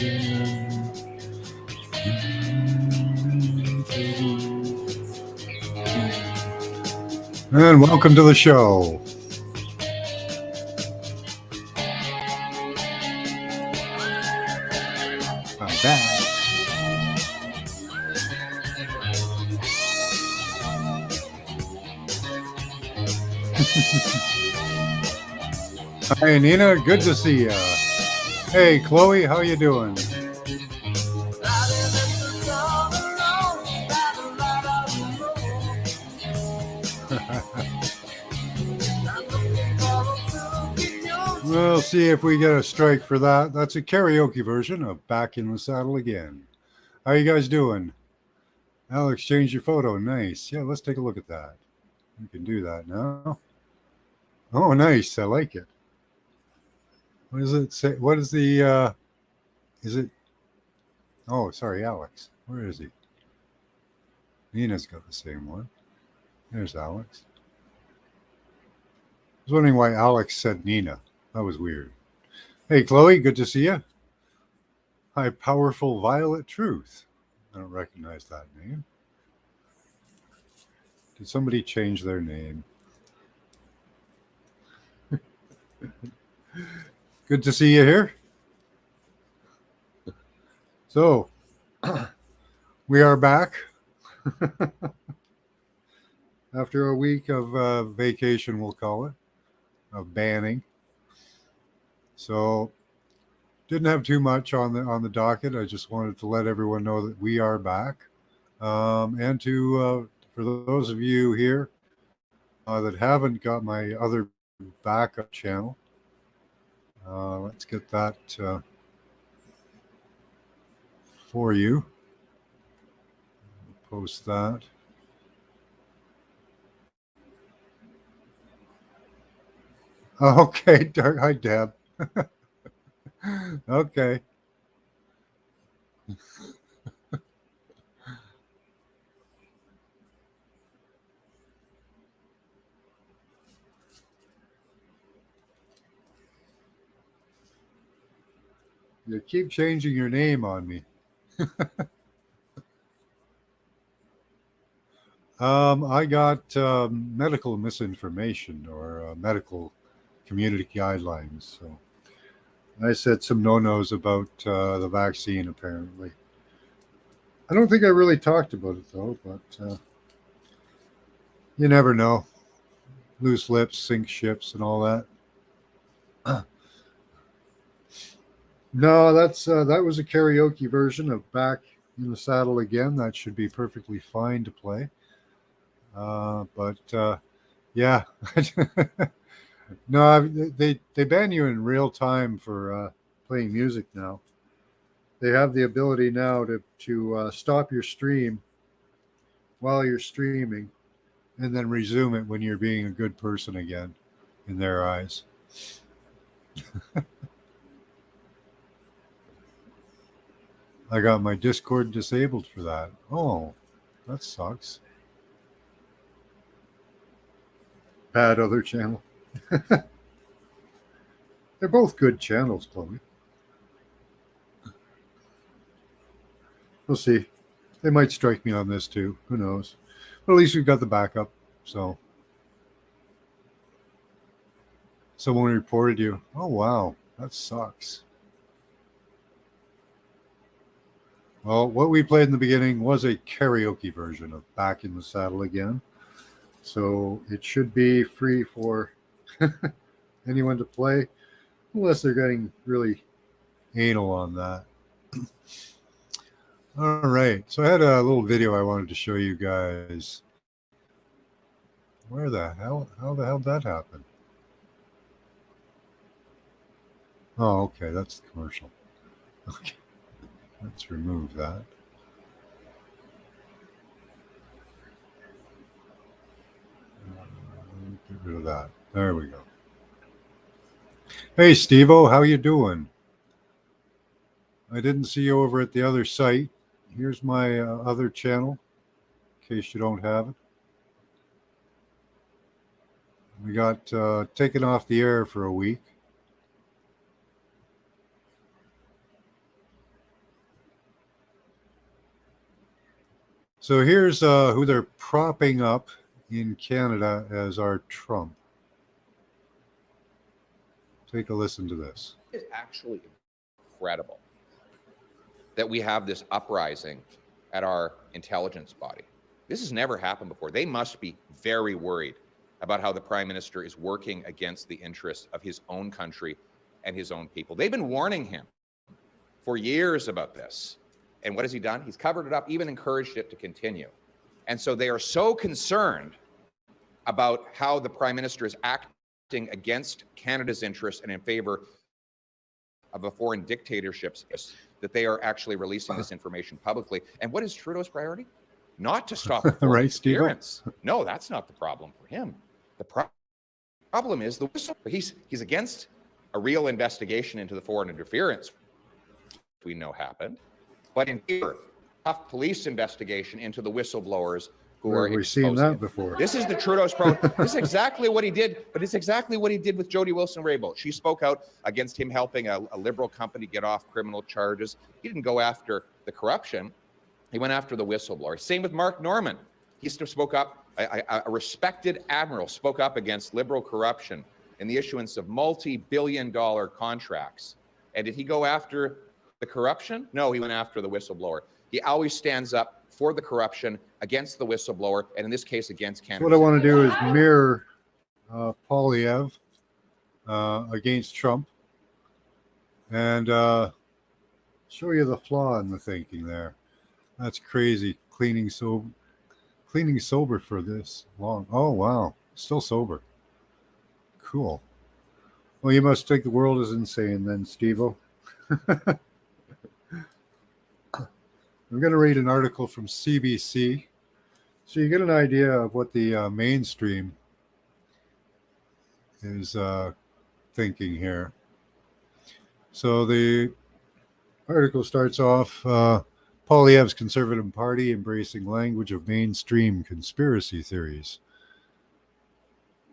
And welcome to the show. I'm back. Hi, Nina. Good to see you. Hey, Chloe. How you doing? We'll see if we get a strike for that. That's a karaoke version of Back in the Saddle Again. How you guys doing? Alex, change your photo. Nice. Yeah, let's take a look at that. We can do that now. Oh, nice. I like it. What does it say? What is the, is it? Oh, sorry, Alex. Where is he? Nina's got the same one. There's Alex. I was wondering why Alex said Nina. That was weird. Hey, Chloe, good to see you. Hi, Powerful Violet Truth. I don't recognize that name. Did somebody change their name? Good to see you here. So, we are back after a week of vacation, we'll call it, of banning. So, didn't have too much on the docket. I just wanted to let everyone know that we are back, and to for those of you here that haven't got my other backup channel, let's get that for you. Post that. Okay, hi Deb. Okay. You keep changing your name on me. I got medical misinformation or medical community guidelines. So I said some no-nos about the vaccine, apparently. I don't think I really talked about it, though, but you never know. Loose lips, sink ships, and all that. No, that was a karaoke version of Back in the Saddle Again. That should be perfectly fine to play. But yeah, no, they ban you in real time for playing music now. They have the ability now to stop your stream while you're streaming, and then resume it when you're being a good person again, in their eyes. I got my Discord disabled for that. Oh, that sucks. Bad other channel. They're both good channels, Chloe. We'll see. They might strike me on this too. Who knows? But at least we've got the backup. So someone reported you. Oh, wow. That sucks. Well, what we played in the beginning was a karaoke version of Back in the Saddle Again. So it should be free for anyone to play, unless they're getting really anal on that. All right. So I had a little video I wanted to show you guys. Where the hell? How the hell did that happen? Oh, okay. That's the commercial. Okay. Let's remove that. Get rid of that. There we go. Hey, Steve-O, how you doing? I didn't see you over at the other site. Here's my other channel, in case you don't have it. We got taken off the air for a week. So here's who they're propping up in Canada as our Trump. Take a listen to this. It's actually incredible that we have this uprising at our intelligence body. This has never happened before. They must be very worried about how the Prime Minister is working against the interests of his own country and his own people. They've been warning him for years about this. And what has he done? He's covered it up, even encouraged it to continue. And so they are so concerned about how the Prime Minister is acting against Canada's interests and in favor of a foreign dictatorship's that they are actually releasing this information publicly. And what is Trudeau's priority? Not to stop right, interference. No, that's not the problem for him. The problem is the whistle. He's against a real investigation into the foreign interference we know happened, but in favor of police investigation into the whistleblowers who are we've seen that before. This is the Trudeau's problem. This is exactly what he did, but it's exactly what he did with Jody Wilson-Raybould. She spoke out against him helping a Liberal company get off criminal charges. He didn't go after the corruption. He went after the whistleblower. Same with Mark Norman. He spoke up, a respected admiral spoke up against Liberal corruption in the issuance of multi-billion-dollar contracts. And did he go after the corruption? No, he went after the whistleblower. He always stands up for the corruption, against the whistleblower, and in this case, against Canada. What I want to do is mirror Polieve against Trump and show you the flaw in the thinking there. That's crazy. Cleaning sober for this long. Oh, wow. Still sober. Cool. Well, you must think the world is insane then, Steve-O. I'm going to read an article from CBC so you get an idea of what the mainstream is thinking here. So the article starts off, Polieve's Conservative Party embracing language of mainstream conspiracy theories.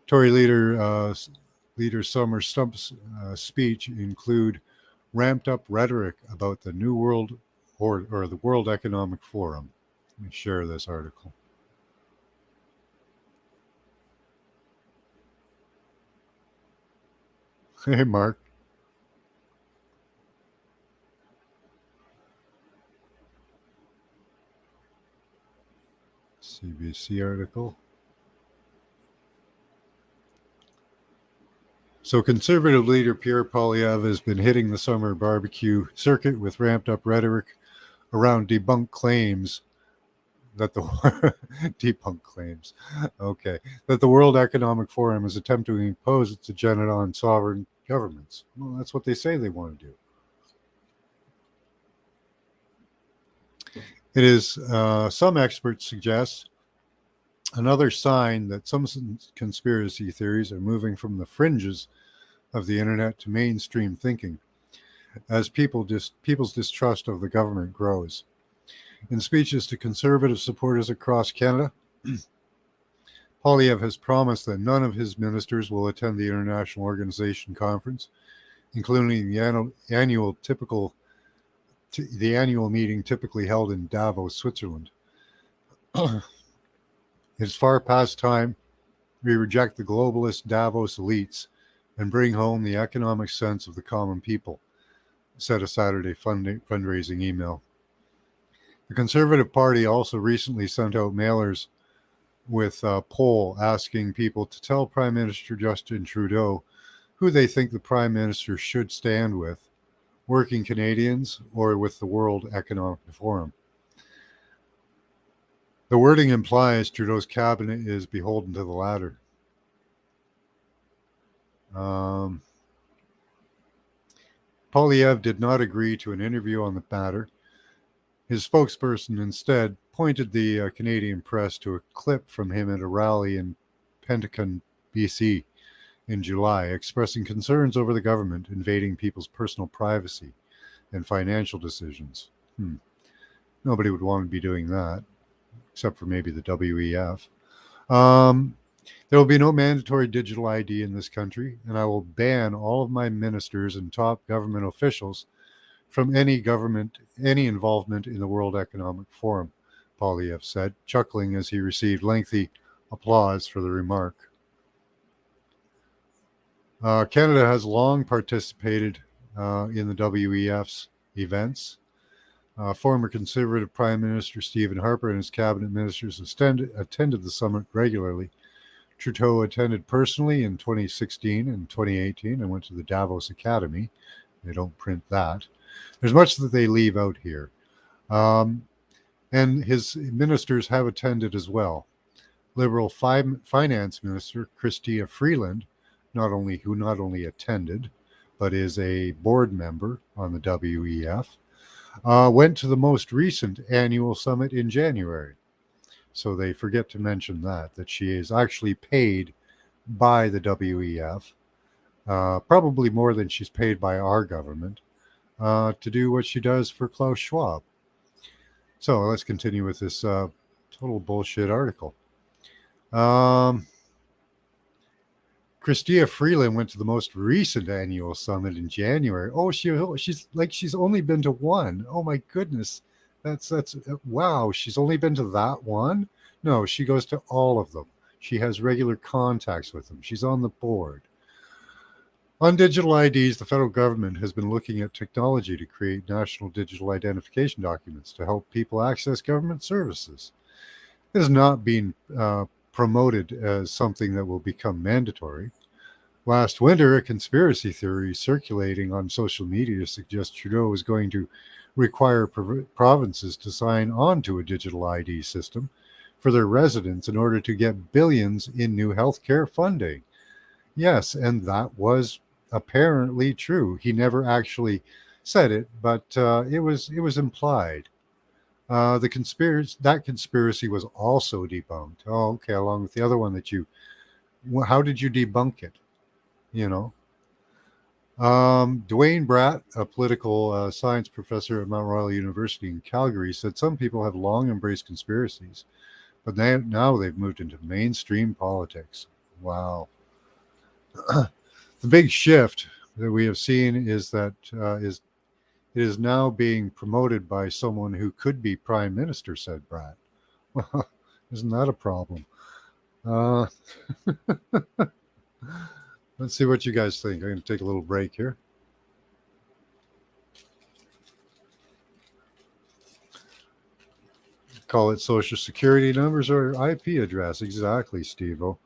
Tory leader Summer Stump's speech include ramped up rhetoric about the New World or the World Economic Forum. Let me share this article. Hey, Mark. CBC article. So Conservative leader Pierre Polieve has been hitting the summer barbecue circuit with ramped up rhetoric around debunked claims that the World Economic Forum is attempting to impose its agenda on sovereign governments. Well, that's what they say they want to do. It is, some experts suggest, another sign that some conspiracy theories are moving from the fringes of the internet to mainstream thinking as people's distrust of the government grows. In speeches to Conservative supporters across Canada, Polieve has promised that none of his ministers will attend the International Organization Conference, including the annual meeting typically held in Davos, Switzerland. It's far past time we reject the globalist Davos elites and bring home the economic sense of the common people, said a Saturday fundraising email. The Conservative Party also recently sent out mailers with a poll asking people to tell Prime Minister Justin Trudeau who they think the Prime Minister should stand with, working Canadians or with the World Economic Forum. The wording implies Trudeau's cabinet is beholden to the latter. Polieve did not agree to an interview on the matter. His spokesperson instead pointed the Canadian press to a clip from him at a rally in Penticton, BC in July, expressing concerns over the government invading people's personal privacy and financial decisions. Nobody would want to be doing that, except for maybe the WEF. There will be no mandatory digital ID in this country, and I will ban all of my ministers and top government officials from any involvement in the World Economic Forum, Polieve said, chuckling as he received lengthy applause for the remark. Canada has long participated in the WEF's events. Former Conservative Prime Minister Stephen Harper and his cabinet ministers attended the summit regularly. Trudeau attended personally in 2016 and 2018 and went to the Davos Academy. They don't print that. There's much that they leave out here. And his ministers have attended as well. Liberal Finance Minister Chrystia Freeland, who not only attended, but is a board member on the WEF, went to the most recent annual summit in January. So they forget to mention that she is actually paid by the WEF, probably more than she's paid by our government, to do what she does for Klaus Schwab. So let's continue with this total bullshit article. Chrystia Freeland went to the most recent annual summit in January. Oh, she's only been to one. Oh my goodness. That's wow. She's only been to that one? No, she goes to all of them. She has regular contacts with them. She's on the board. On digital IDs, the federal government has been looking at technology to create national digital identification documents to help people access government services. It has not been promoted as something that will become mandatory. Last winter, a conspiracy theory circulating on social media suggests Trudeau is going to require provinces to sign on to a digital ID system for their residents in order to get billions in new healthcare funding. Yes, and that was apparently true. He never actually said it, but it was implied. That conspiracy was also debunked. Oh, okay, along with the other one how did you debunk it? Dwayne Bratt, a political science professor at Mount Royal University in Calgary, said some people have long embraced conspiracies, but now they've moved into mainstream politics. Wow. The big shift that we have seen is that it is now being promoted by someone who could be prime minister, said Bratt. Well, isn't that a problem? Let's see what you guys think. I'm going to take a little break here. Call it social security numbers or IP address. Exactly, Steve-O.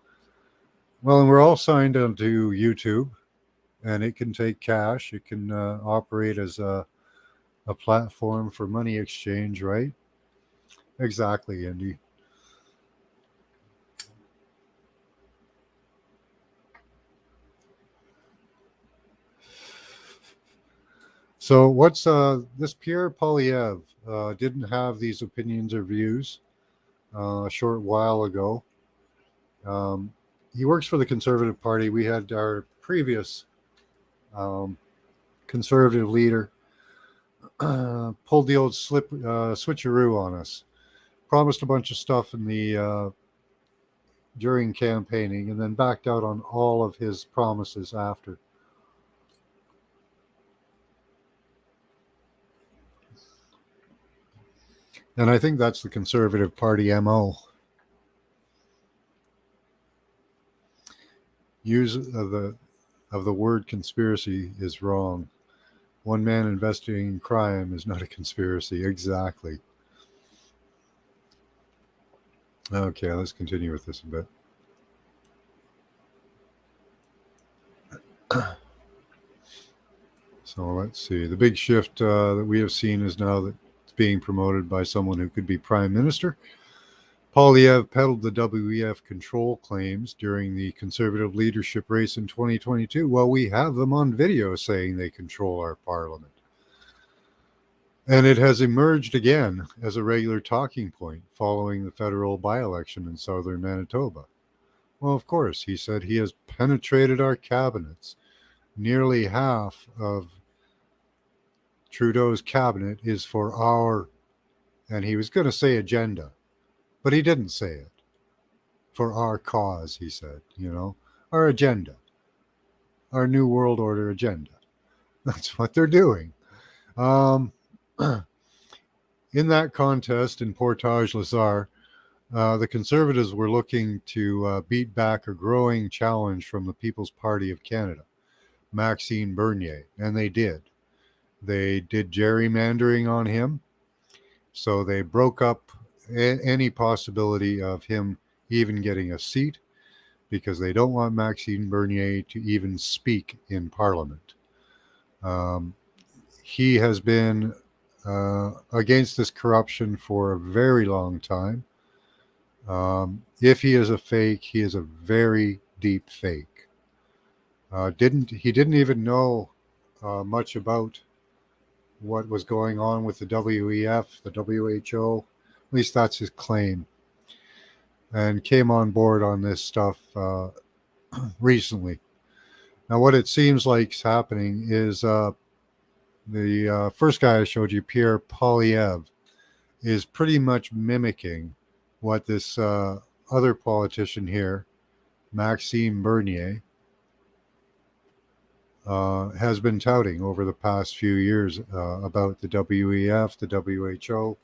Well, and we're all signed onto YouTube, and it can take cash. It can operate as a platform for money exchange, right? Exactly, Andy. So what's this Pierre Polieve didn't have these opinions or views a short while ago. He works for the Conservative Party. We had our previous Conservative leader pulled the old switcheroo on us, promised a bunch of stuff in the during campaigning, and then backed out on all of his promises after. And I think that's the Conservative Party MO. Use of the word conspiracy is wrong. One man investigating in crime is not a conspiracy. Exactly. Okay, let's continue with this a bit. So let's see. The big shift that we have seen is now that it's being promoted by someone who could be prime minister. Polieve peddled the WEF control claims during the Conservative leadership race in 2022. Well, we have them on video saying they control our parliament. And it has emerged again as a regular talking point following the federal by-election in southern Manitoba. Well, of course, he said he has penetrated our cabinets. Nearly half of Trudeau's cabinet is for our, and he was going to say agenda, but he didn't say it. For our cause, he said, our agenda, our New World Order agenda. That's what they're doing. in that contest in Portage-la-Sarre, the Conservatives were looking to beat back a growing challenge from the People's Party of Canada, Maxime Bernier, and they did. They did gerrymandering on him, so they broke up any possibility of him even getting a seat because they don't want Maxime Bernier to even speak in Parliament. He has been against this corruption for a very long time. If he is a fake, he is a very deep fake. He didn't even know much about what was going on with the WEF, the WHO. At least that's his claim. And came on board on this stuff recently. Now, what it seems like is happening is the first guy I showed you, Pierre Polieve, is pretty much mimicking what this other politician here, Maxime Bernier, has been touting over the past few years about the WEF, the WHO,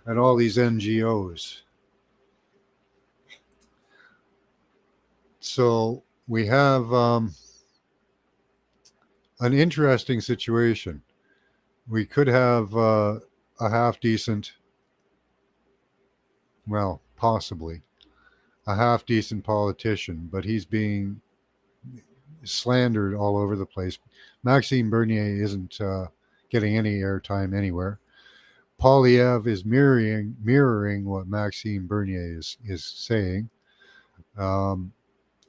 and all these NGOs. So we have an interesting situation. We could have a half-decent, well, possibly a half-decent politician, but he's being slandered all over the place. Maxime Bernier isn't getting any airtime anywhere. Polyev is mirroring what Maxime Bernier is saying,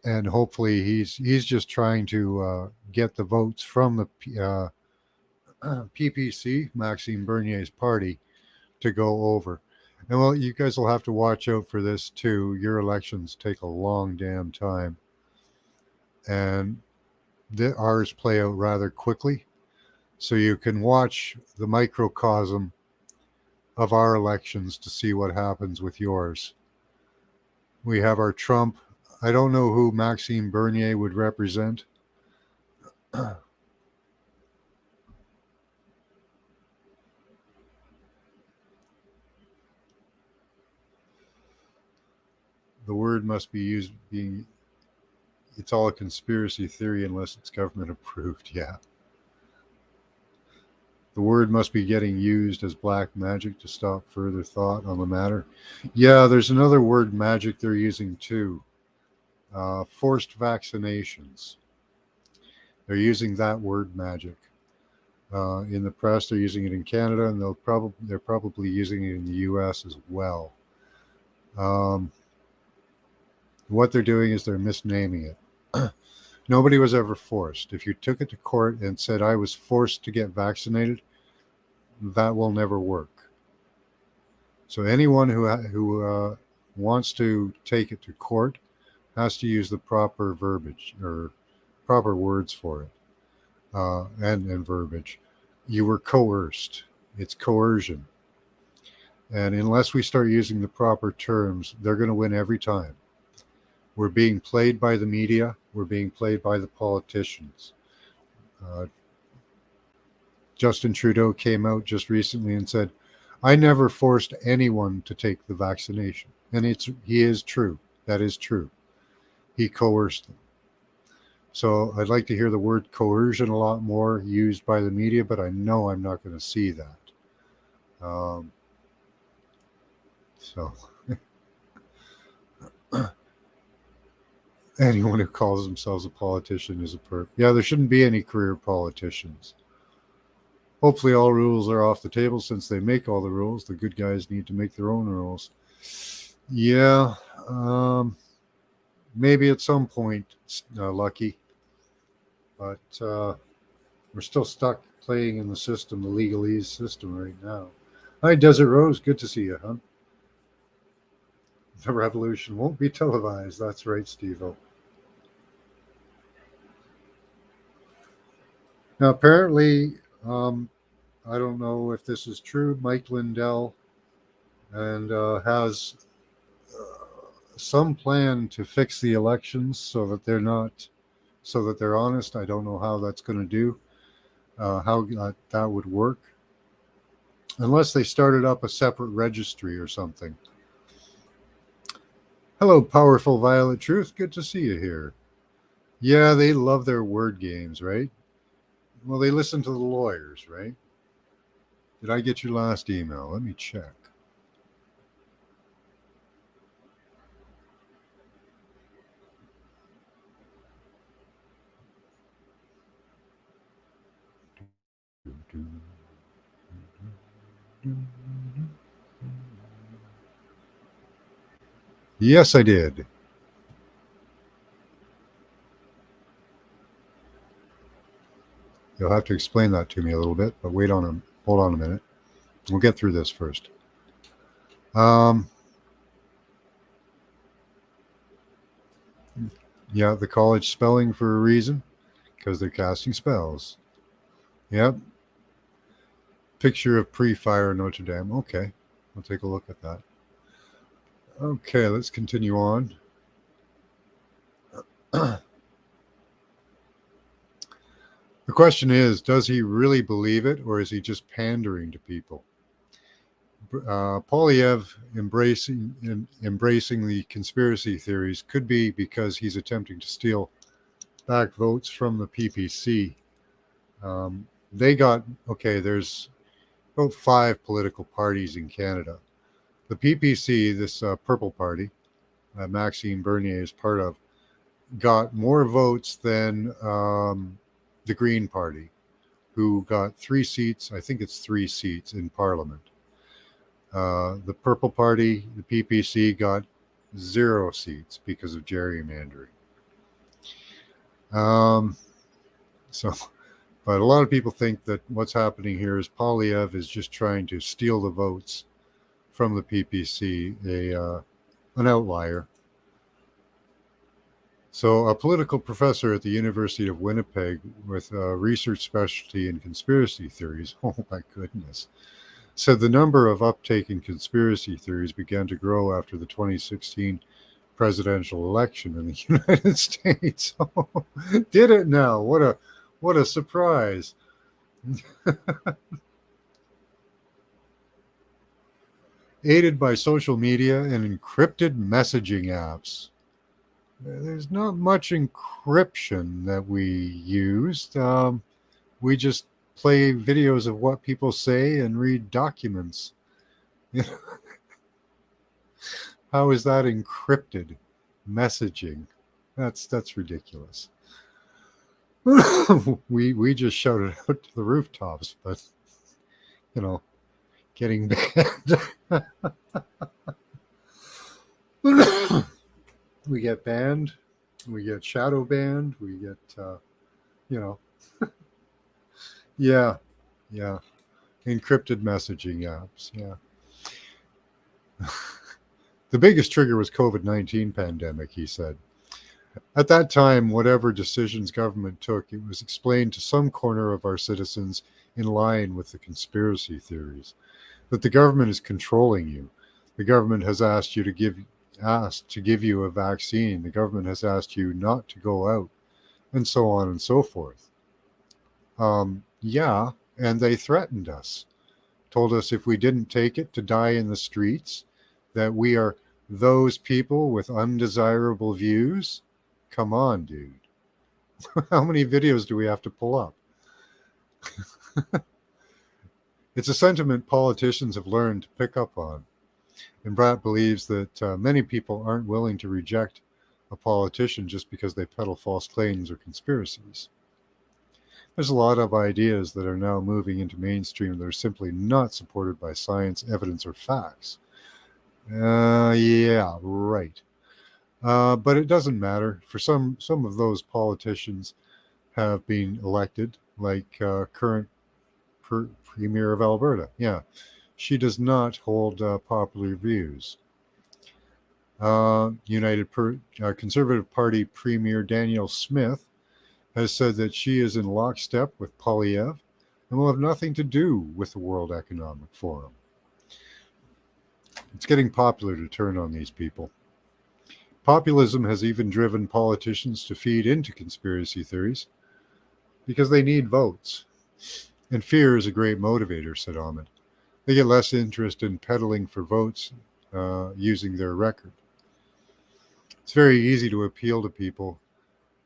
and hopefully he's just trying to get the votes from the PPC, Maxime Bernier's party, to go over. And well, you guys will have to watch out for this too. Your elections take a long damn time, and ours play out rather quickly. So you can watch the microcosm of our elections to see what happens with yours. We have our Trump. I don't know who Maxime Bernier would represent. The word must be used being, it's all a conspiracy theory unless it's government approved. Yeah. The word must be getting used as black magic to stop further thought on the matter. Yeah, there's another word magic they're using too. Forced vaccinations. They're using that word magic. In the press, they're using it in Canada, and they're probably using it in the US as well. What they're doing is they're misnaming it. Nobody was ever forced. If you took it to court and said, I was forced to get vaccinated, that will never work. So anyone who wants to take it to court has to use the proper verbiage or proper words for it and verbiage. You were coerced. It's coercion. And unless we start using the proper terms, they're going to win every time. We're being played by the media. We're being played by the politicians. Justin Trudeau came out just recently and said, I never forced anyone to take the vaccination. And he is true. That is true. He coerced them. So I'd like to hear the word coercion a lot more used by the media, but I know I'm not going to see that. So anyone who calls themselves a politician is a perp. Yeah, there shouldn't be any career politicians. Hopefully all rules are off the table since they make all the rules. The good guys need to make their own rules. Yeah, maybe at some point, Lucky. But we're still stuck playing in the system, the legalese system right now. Hi, Desert Rose. Good to see you, huh? The revolution won't be televised. That's right, Steve-O. Now, apparently, I don't know if this is true, Mike Lindell and has some plan to fix the elections so that they're honest. I don't know how that's going to do, how that would work. unless they started up a separate registry or something. Hello, powerful Violet Truth. Good to see you here. Yeah, they love their word games, right? Well, they listen to the lawyers, right? Did I get your last email? Let me check. Yes, I did. You'll have to explain that to me a little bit, but hold on a minute. We'll get through this first. Yeah, the college spelling for a reason, because they're casting spells. Yep. Picture of pre-fire Notre Dame. Okay, we'll take a look at that. Okay, let's continue on. The question is, does he really believe it, or is he just pandering to people? Polieve embracing the conspiracy theories could be because he's attempting to steal back votes from the PPC. There's about 5 political parties in Canada. The PPC, this purple party, Maxime Bernier is part of, got more votes than the Green Party, who got 3 seats. I think it's 3 seats in Parliament. The Purple Party, the PPC, got 0 seats because of gerrymandering. But a lot of people think that what's happening here is Polieve is just trying to steal the votes from the PPC, an outlier. So a political professor at the University of Winnipeg with a research specialty in conspiracy theories, oh my goodness, said the number of uptake in conspiracy theories began to grow after the 2016 presidential election in the United States. Did it now? What a surprise. Aided by social media and encrypted messaging apps. There's not much encryption that we used. We just play videos of what people say and read documents. How is that encrypted messaging? That's ridiculous. we just shouted out to the rooftops, but getting banned. We get banned, we get shadow banned, we get yeah encrypted messaging apps. The biggest trigger was COVID-19 pandemic, he said. At that time, whatever decisions government took, it was explained to some corner of our citizens in line with the conspiracy theories that the government is controlling you. The government has asked to give you a vaccine. The government has asked you not to go out, and so on and so forth. And they threatened us, told us if we didn't take it to die in the streets, that we are those people with undesirable views. Come on, dude. How many videos do we have to pull up? It's a sentiment politicians have learned to pick up on. And Brett believes that many people aren't willing to reject a politician just because they peddle false claims or conspiracies. There's a lot of ideas that are now moving into mainstream that are simply not supported by science, evidence, or facts. Yeah, right. But it doesn't matter. For some of those politicians have been elected, like current Premier of Alberta. Yeah, she does not hold popular views. Conservative Party Premier Danielle Smith has said that she is in lockstep with Polieve and will have nothing to do with the World Economic Forum. It's getting popular to turn on these people. Populism has even driven politicians to feed into conspiracy theories because they need votes. And fear is a great motivator, said Ahmed. They get less interest in peddling for votes using their record. It's very easy to appeal to people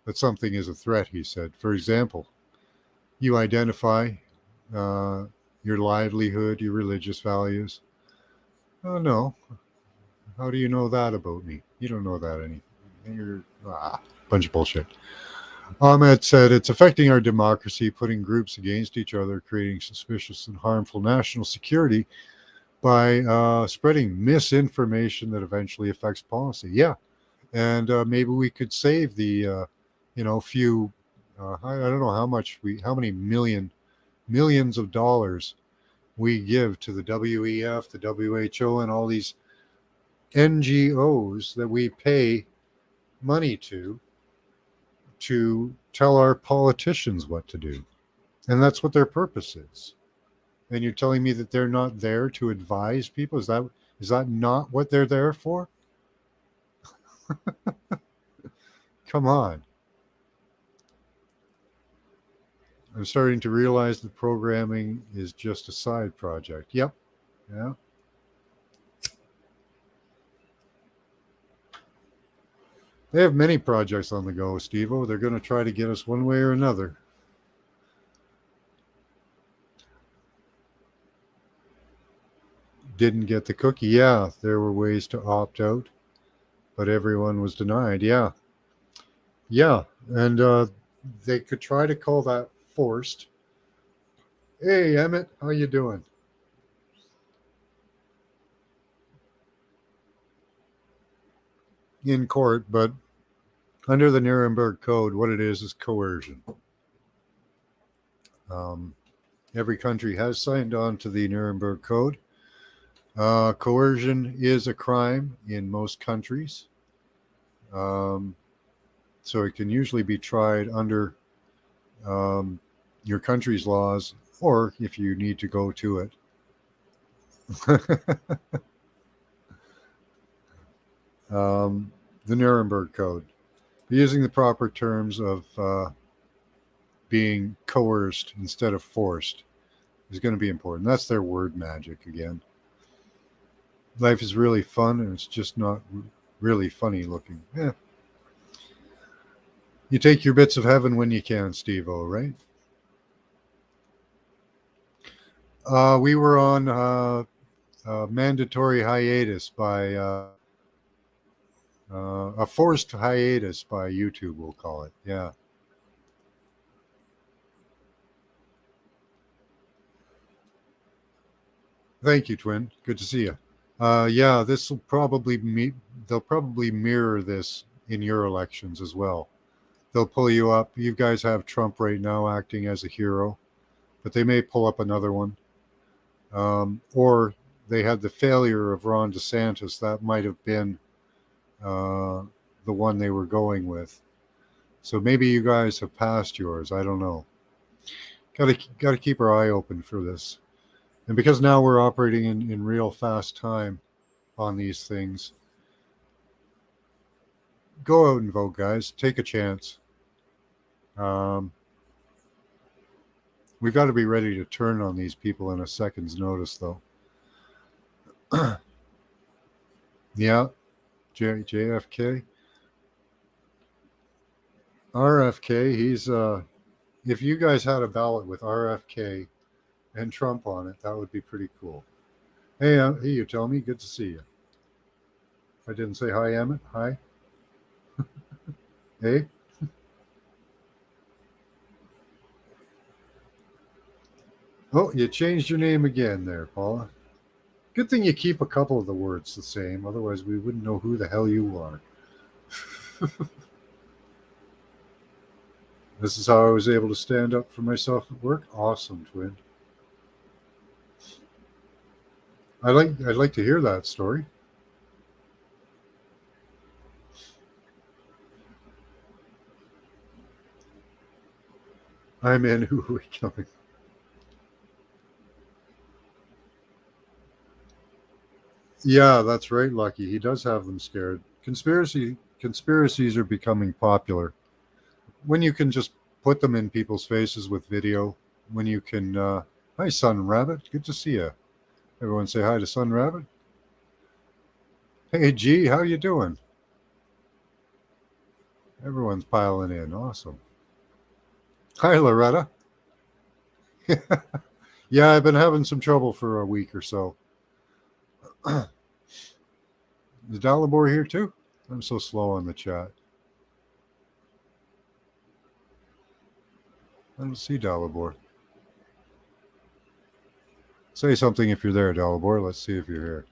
that something is a threat, he said. For example, you identify your livelihood, your religious values. Oh, no. How do you know that about me? You don't know that anything. You're bunch of bullshit. Ahmed said it's affecting our democracy, putting groups against each other, creating suspicious and harmful national security by spreading misinformation that eventually affects policy. Yeah, and maybe we could save the few. I don't know how many millions of dollars we give to the WEF, the WHO, and all these NGOs that we pay money to tell our politicians what to do. And that's what their purpose is. And you're telling me that they're not there to advise people? Is that not what they're there for? Come on. I'm starting to realize that programming is just a side project. Yep. Yeah. They have many projects on the go, Steve-O. They're going to try to get us one way or another. Didn't get the cookie. Yeah, there were ways to opt out, but everyone was denied. Yeah. Yeah, and they could try to call that forced. Hey, Emmett, how you doing? In court, but under the Nuremberg Code, what it is coercion. Every country has signed on to the Nuremberg Code. Coercion is a crime in most countries. So it can usually be tried under your country's laws, or if you need to go to it. The Nuremberg Code. Using the proper terms of being coerced instead of forced is going to be important. That's their word magic again. Life is really fun, and it's just not really funny looking. Yeah. You take your bits of heaven when you can, Steve-O, right? We were on a mandatory hiatus by a forced hiatus by YouTube, we'll call it. Yeah. Thank you, Twin. Good to see you. Yeah, this will probably they'll probably mirror this in your elections as well. They'll pull you up. You guys have Trump right now acting as a hero, but they may pull up another one. Or they had the failure of Ron DeSantis. That might have been the one they were going with. So maybe you guys have passed yours. I don't know. Got to keep our eye open for this. And because now we're operating in real fast time on these things, go out and vote, guys. Take a chance. We've got to be ready to turn on these people in a second's notice, though. Yeah, JFK. RFK, he's if you guys had a ballot with RFK and Trump on it, that would be pretty cool. Hey, hey, you tell me, good to see you. If I didn't say hi, Emmett, hi. Hey. Oh, you changed your name again there, Paula. Good thing you keep a couple of the words the same, otherwise we wouldn't know who the hell you are. This is how I was able to stand up for myself at work. Awesome, Twin. I'd like to hear that story. I'm in. Who are we killing? Yeah, that's right, Lucky. He does have them scared. Conspiracies are becoming popular. When you can just put them in people's faces with video, when you can hi, Sun Rabbit, good to see you. Everyone say hi to Sun Rabbit. Hey, G, how you doing? Everyone's piling in. Awesome. Hi, Loretta. Yeah, I've been having some trouble for a week or so. Is Dalibor here too? I'm so slow on the chat. I don't see Dalibor. Say something if you're there, Dalibor. Let's see if you're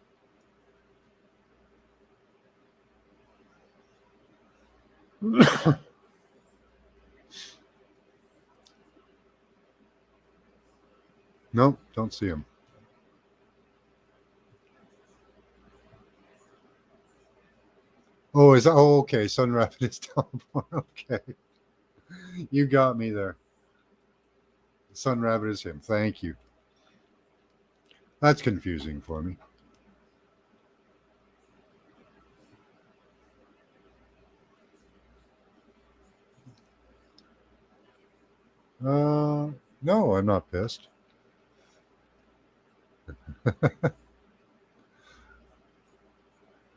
here. Nope, don't see him. Oh, is that? Oh, okay. Sun Rapid is Dalibor. Okay, you got me there. Sun Rabbit is him. Thank you. That's confusing for me. No, I'm not pissed.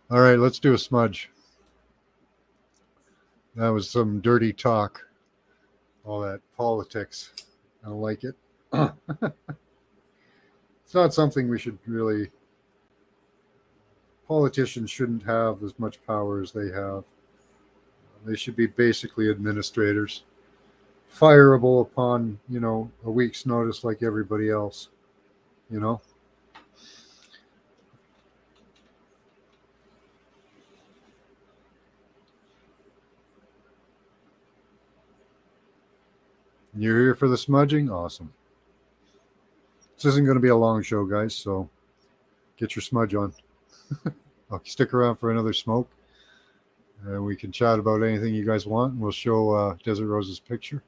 All right, let's do a smudge. That was some dirty talk. All that politics. I don't like it. It's not something we should really. Politicians shouldn't have as much power as they have. They should be basically administrators, fireable upon, a week's notice like everybody else, you know? You're here for the smudging? Awesome. This isn't going to be a long show, guys, so get your smudge on. I'll stick around for another smoke. We can chat about anything you guys want. We'll show Desert Rose's picture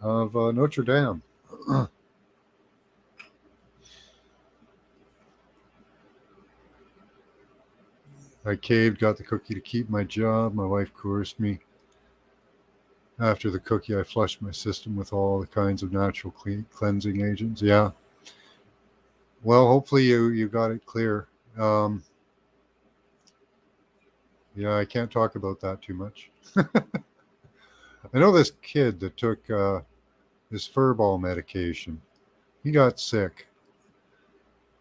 of Notre Dame. I caved, got the cookie to keep my job. My wife coerced me. After the cookie, I flushed my system with all the kinds of natural cleansing agents. Yeah. Well, hopefully you got it clear. Yeah, I can't talk about that too much. I know this kid that took his furball medication. He got sick.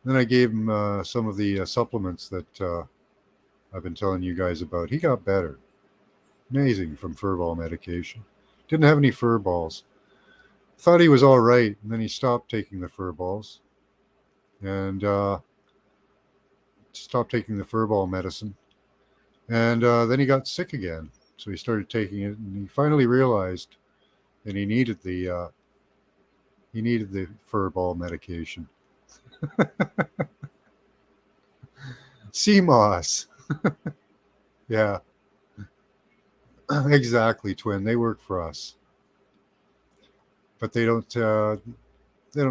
Then I gave him some of the supplements that I've been telling you guys about. He got better. Amazing from furball medication. Didn't have any furballs. Thought he was all right, and then he stopped taking the furballs and stopped taking the furball medicine. And then he got sick again. So he started taking it, and he finally realized that he needed the furball medication. CMOS. Yeah. Exactly, twin. They work for us. But they don't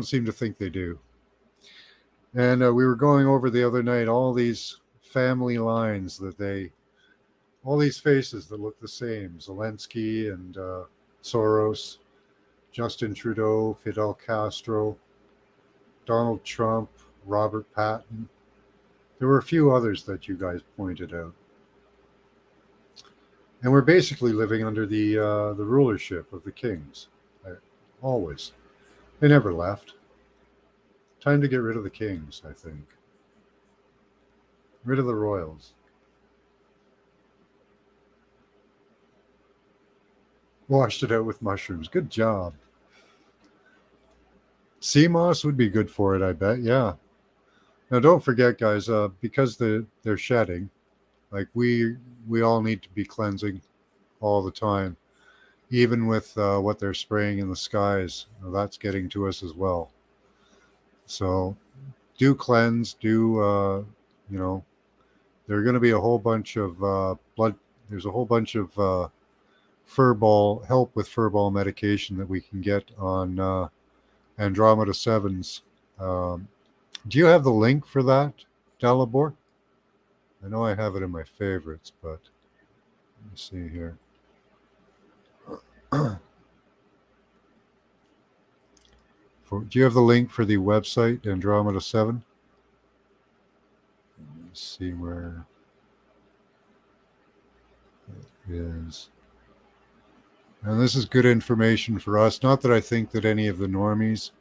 seem to think they do. And we were going over the other night all these family lines all these faces that look the same. Zelensky and Soros, Justin Trudeau, Fidel Castro, Donald Trump, Robert Patton. There were a few others that you guys pointed out. And we're basically living under the rulership of the kings. Always. They never left. Time to get rid of the kings, I think. Rid of the royals. Washed it out with mushrooms. Good job. CMOS would be good for it, I bet. Yeah. Now, don't forget, guys, because they're shedding, like we all need to be cleansing all the time, even with what they're spraying in the skies. That's getting to us as well. So do cleanse, there are going to be a whole bunch of blood. There's a whole bunch of help with furball medication that we can get on Andromeda 7s. Do you have the link for that, Dalibor? I know I have it in my favorites, but let me see here. Do you have the link for the website Andromeda 7? Let me see where it is. And this is good information for us. Not that I think that any of the normies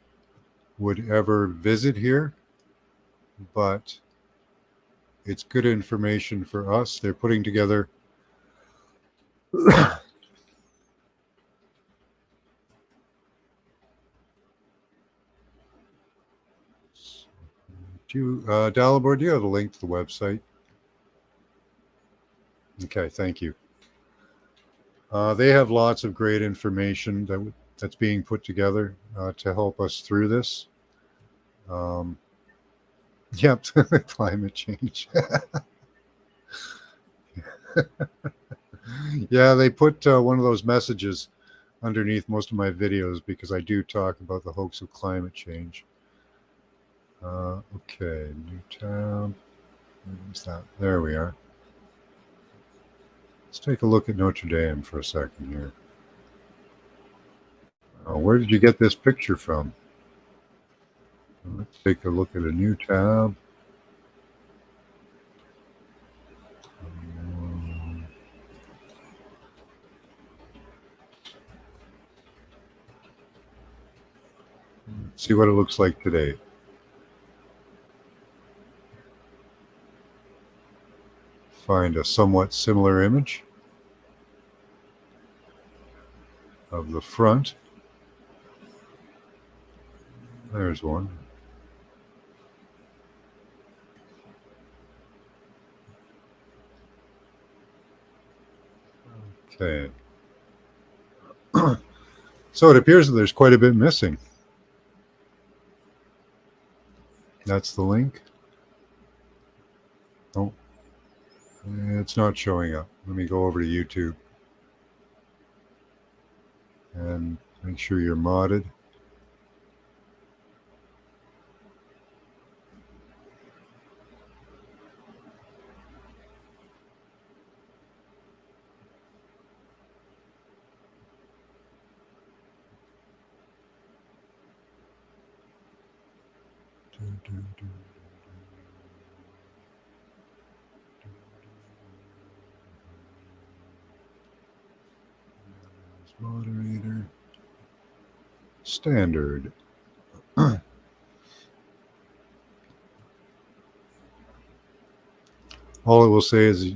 would ever visit here, but it's good information for us. They're putting together Dalibor, do you have a link to the website? Okay, thank you. They have lots of great information that's being put together to help us through this. Yep, climate change. Yeah, they put one of those messages underneath most of my videos because I do talk about the hoax of climate change. Okay, new tab. Where's that? There we are. Let's take a look at Notre Dame for a second here. Where did you get this picture from? Let's take a look at a new tab. Let's see what it looks like today. Find a somewhat similar image of the front. There's one. Okay. So it appears that there's quite a bit missing. That's the link. Oh, it's not showing up. Let me go over to YouTube and make sure you're modded. Moderator. Standard. All it will say is,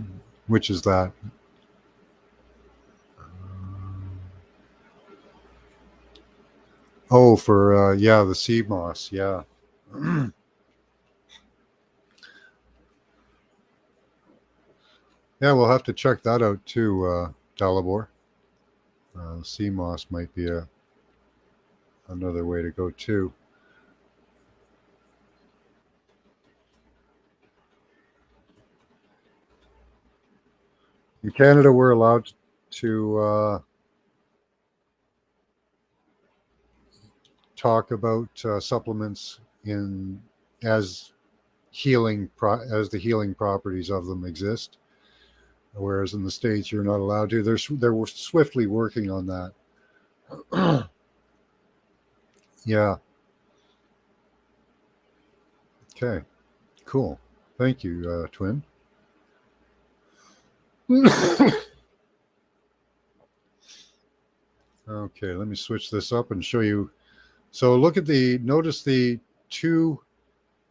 which is that? Oh, for, yeah, the sea moss, yeah. Yeah, we'll have to check that out too, Dalibor. Sea moss might be another way to go too. In Canada, we're allowed to talk about supplements as the healing properties of them exist, whereas in the States you're not allowed to. They're swiftly working on that. Yeah. Okay. Cool. Thank you, Twin. Okay, let me switch this up and show you. So notice the two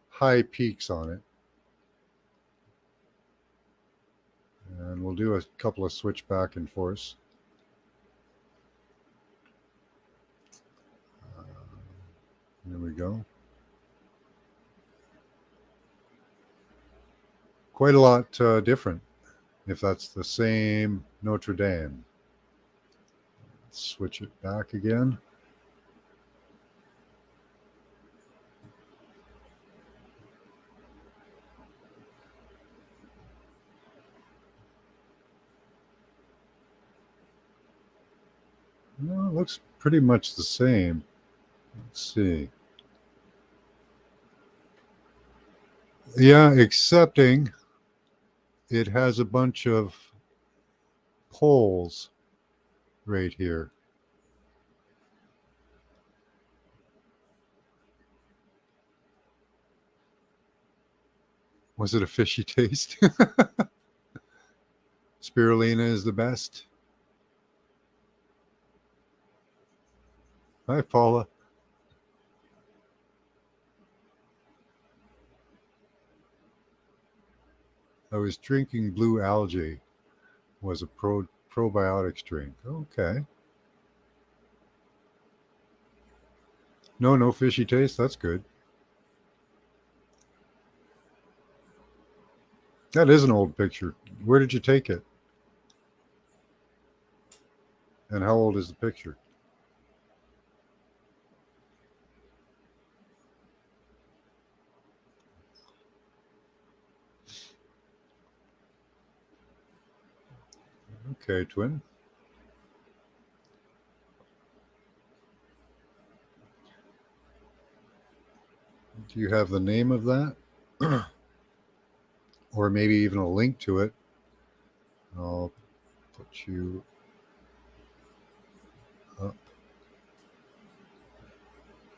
high peaks on it. And we'll do a couple of switch back and forth. There we go. Quite a lot different if that's the same Notre Dame. Let's switch it back again. No, it looks pretty much the same. Let's see. Yeah, excepting it has a bunch of poles right here. Was it a fishy taste? Spirulina is the best. Hi, Paula. I was drinking blue algae. Was a probiotics drink. Okay. No fishy taste. That's good. That is an old picture. Where did you take it? And how old is the picture? Okay, twin. Do you have the name of that? Or maybe even a link to it? I'll put you up.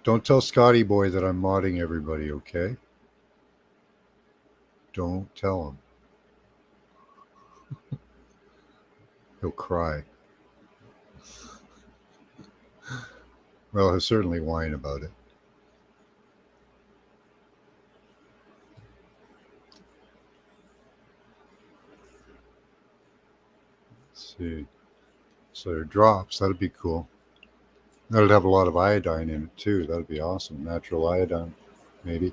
Don't tell Scotty Boy that I'm modding everybody, okay? Don't tell him. He'll cry. Well, he'll certainly whine about it. Let's see. So there are drops. That'd be cool. That'd have a lot of iodine in it too. That'd be awesome. Natural iodine, maybe.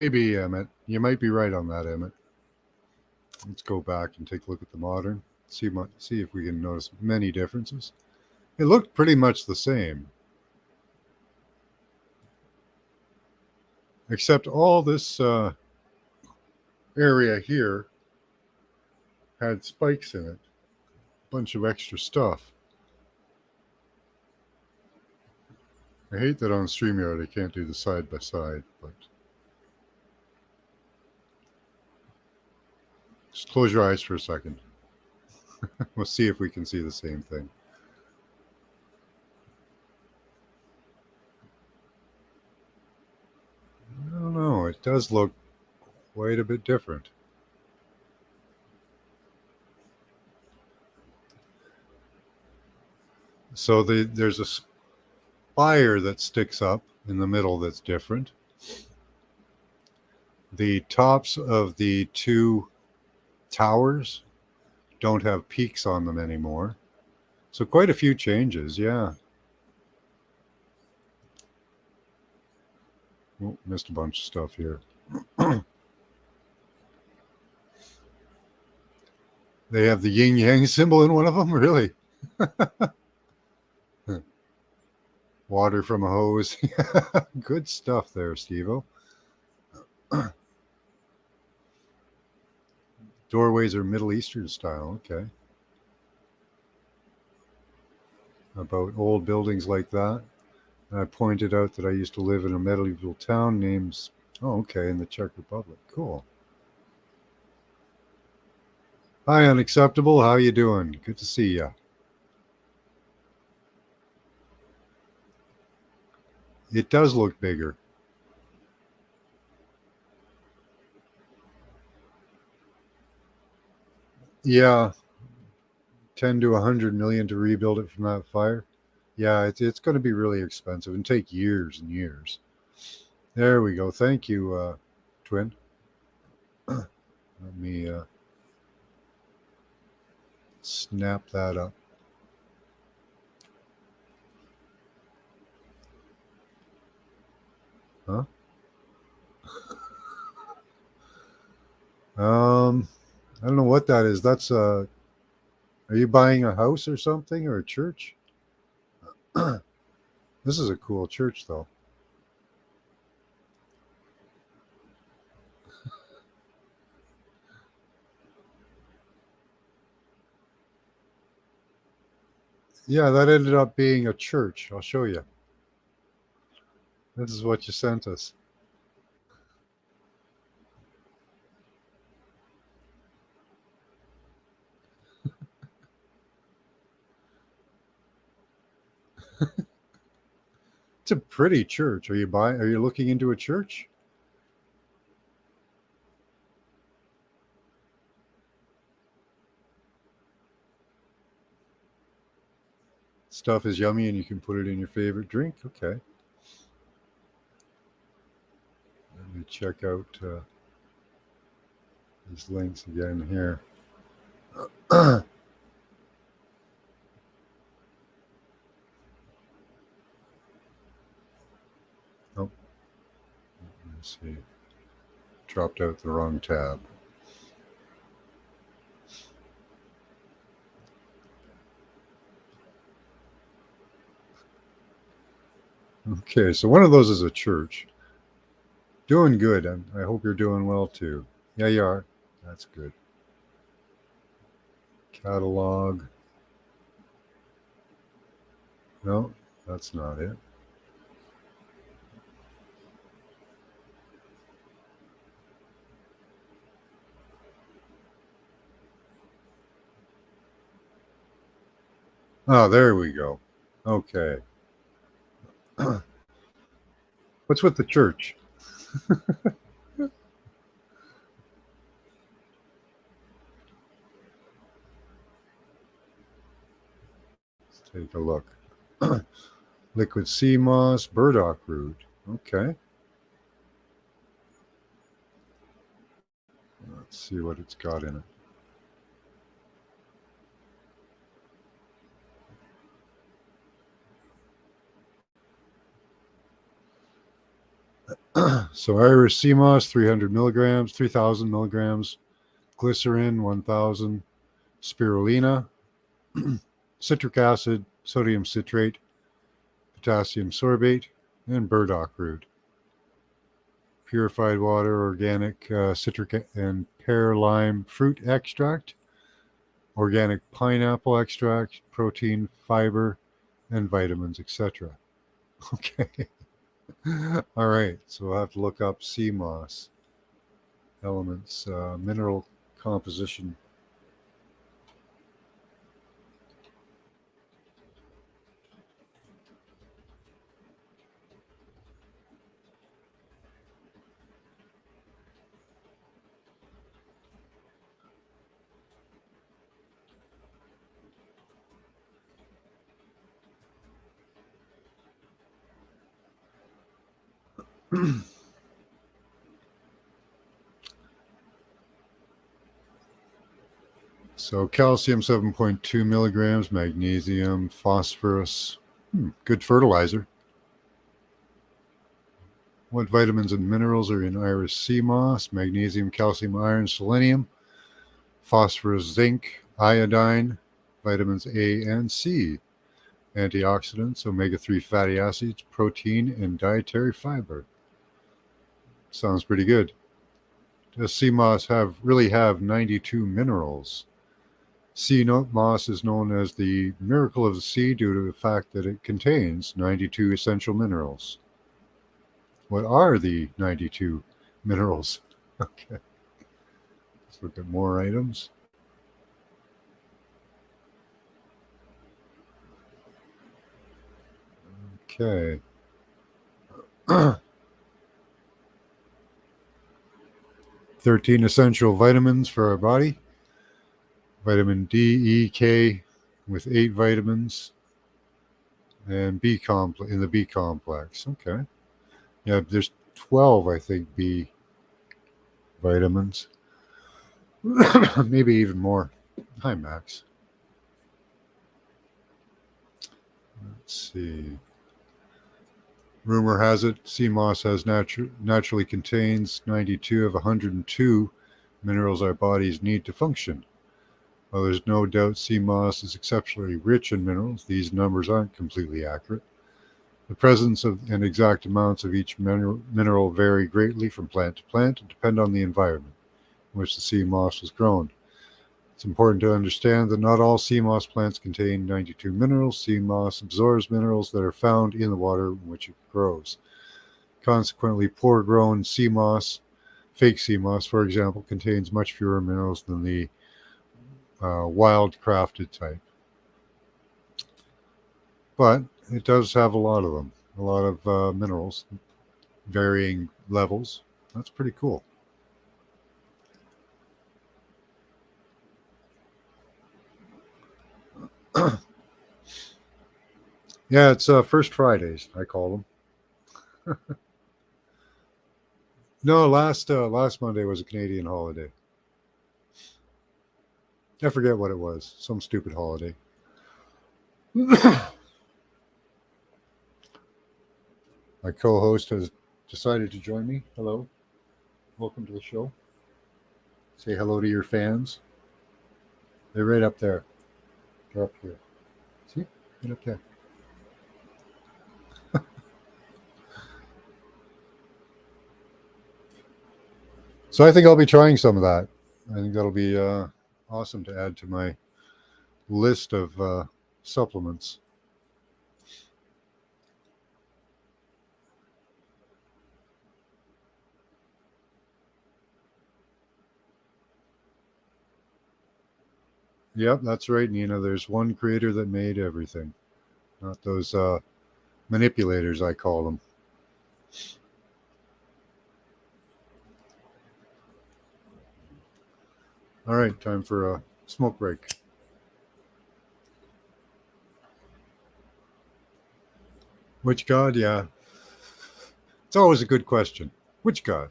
Maybe, Emmett. You might be right on that, Emmett. Let's go back and take a look at the modern. See if we can notice many differences. It looked pretty much the same. Except all this area here had spikes in it. Bunch of extra stuff. I hate that on StreamYard I can't do the side by side, but just close your eyes for a second. We'll see if we can see the same thing. I don't know. It does look quite a bit different. So there's a spire that sticks up in the middle that's different. The tops of the two towers don't have peaks on them anymore. So quite a few changes, yeah. Oh, missed a bunch of stuff here. They have the yin yang symbol in one of them, really? Water from a hose. Good stuff there, Steve-O. Doorways are Middle Eastern style, okay. About old buildings like that. And I pointed out that I used to live in a medieval town named, oh, okay, in the Czech Republic. Cool. Hi, Unacceptable. How you doing? Good to see ya. It does look bigger. Yeah, 10 to 100 million to rebuild it from that fire. Yeah, it's going to be really expensive and take years and years. There we go. Thank you, Twin. Let me snap that up. Huh? I don't know what that is. That's are you buying a house or something or a church? This is a cool church though. Yeah, that ended up being a church. I'll show you. This is what you sent us. It's a pretty church. Are you looking into a church? Stuff is yummy and you can put it in your favorite drink. Okay. Let me check out these links again here. Oh, let me see. Dropped out the wrong tab. Okay, so one of those is a church. Doing good. I hope you're doing well too. Yeah, you are. That's good. Catalog. No, that's not it. Oh, there we go. Okay. What's with the church? Let's take a look. Liquid sea moss, burdock root. Okay. Let's see what it's got in it. So Irish sea moss, 300 milligrams, 3,000 milligrams. Glycerin, 1,000. Spirulina, citric acid, sodium citrate, potassium sorbate, and burdock root. Purified water, organic citric and pear lime fruit extract, organic pineapple extract, protein, fiber, and vitamins, etc. Okay. All right. So we'll have to look up sea moss elements, mineral composition. So calcium 7.2 milligrams, magnesium, phosphorus, good fertilizer. What vitamins and minerals are in Irish sea moss? Magnesium, calcium, iron, selenium, phosphorus, zinc, iodine, vitamins A and C, antioxidants, omega-3 fatty acids, protein, and dietary fiber. Sounds pretty good. Does sea moss really have 92 minerals? Sea moss is known as the miracle of the sea due to the fact that it contains 92 essential minerals. What are the 92 minerals? Okay. Let's look at more items. Okay. 13 essential vitamins for our body. Vitamin D, E, K with 8 vitamins. And B complex in the B complex. Okay. Yeah, there's 12, I think, B vitamins. Maybe even more. Hi, Max. Let's see. Rumor has it sea moss naturally contains 92 of 102 minerals our bodies need to function. While there's no doubt sea moss is exceptionally rich in minerals, these numbers aren't completely accurate. The presence of and exact amounts of each mineral vary greatly from plant to plant and depend on the environment in which the sea moss was grown. It's important to understand that not all sea moss plants contain 92 minerals. Sea moss absorbs minerals that are found in the water in which it grows. Consequently, poor-grown sea moss, fake sea moss, for example, contains much fewer minerals than the wild-crafted type. But it does have a lot of them, a lot of minerals, varying levels. That's pretty cool. Yeah, it's First Fridays, I call them. No, last Monday was a Canadian holiday. I forget what it was. Some stupid holiday. My co-host has decided to join me. Hello. Welcome to the show. Say hello to your fans. They're right up there. They're up here. See? Right up there. So I think I'll be trying some of that. I think that'll be awesome to add to my list of supplements. Yep, that's right, Nina. There's one creator that made everything, not those manipulators, I call them. All right, time for a smoke break. Which God? Yeah. It's always a good question. Which God?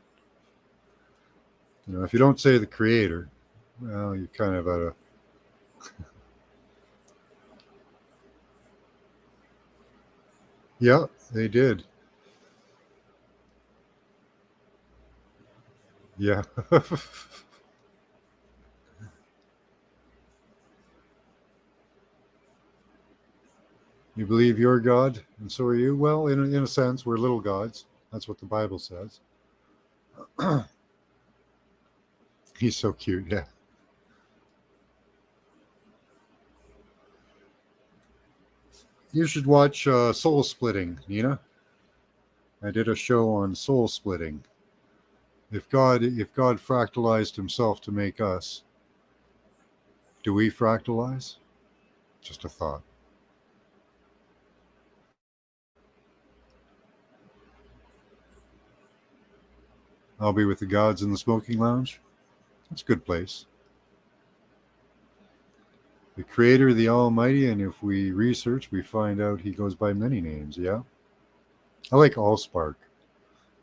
If you don't say the creator, well, you kind of at a. Yeah, they did. Yeah. You believe you're God, and so are you? Well, in a sense, we're little gods. That's what the Bible says. He's so cute, yeah. You should watch Soul Splitting, Nina. I did a show on soul splitting. If God fractalized himself to make us, do we fractalize? Just a thought. I'll be with the gods in the smoking lounge. That's a good place. The Creator, the Almighty, and if we research, we find out he goes by many names, yeah? I like Allspark.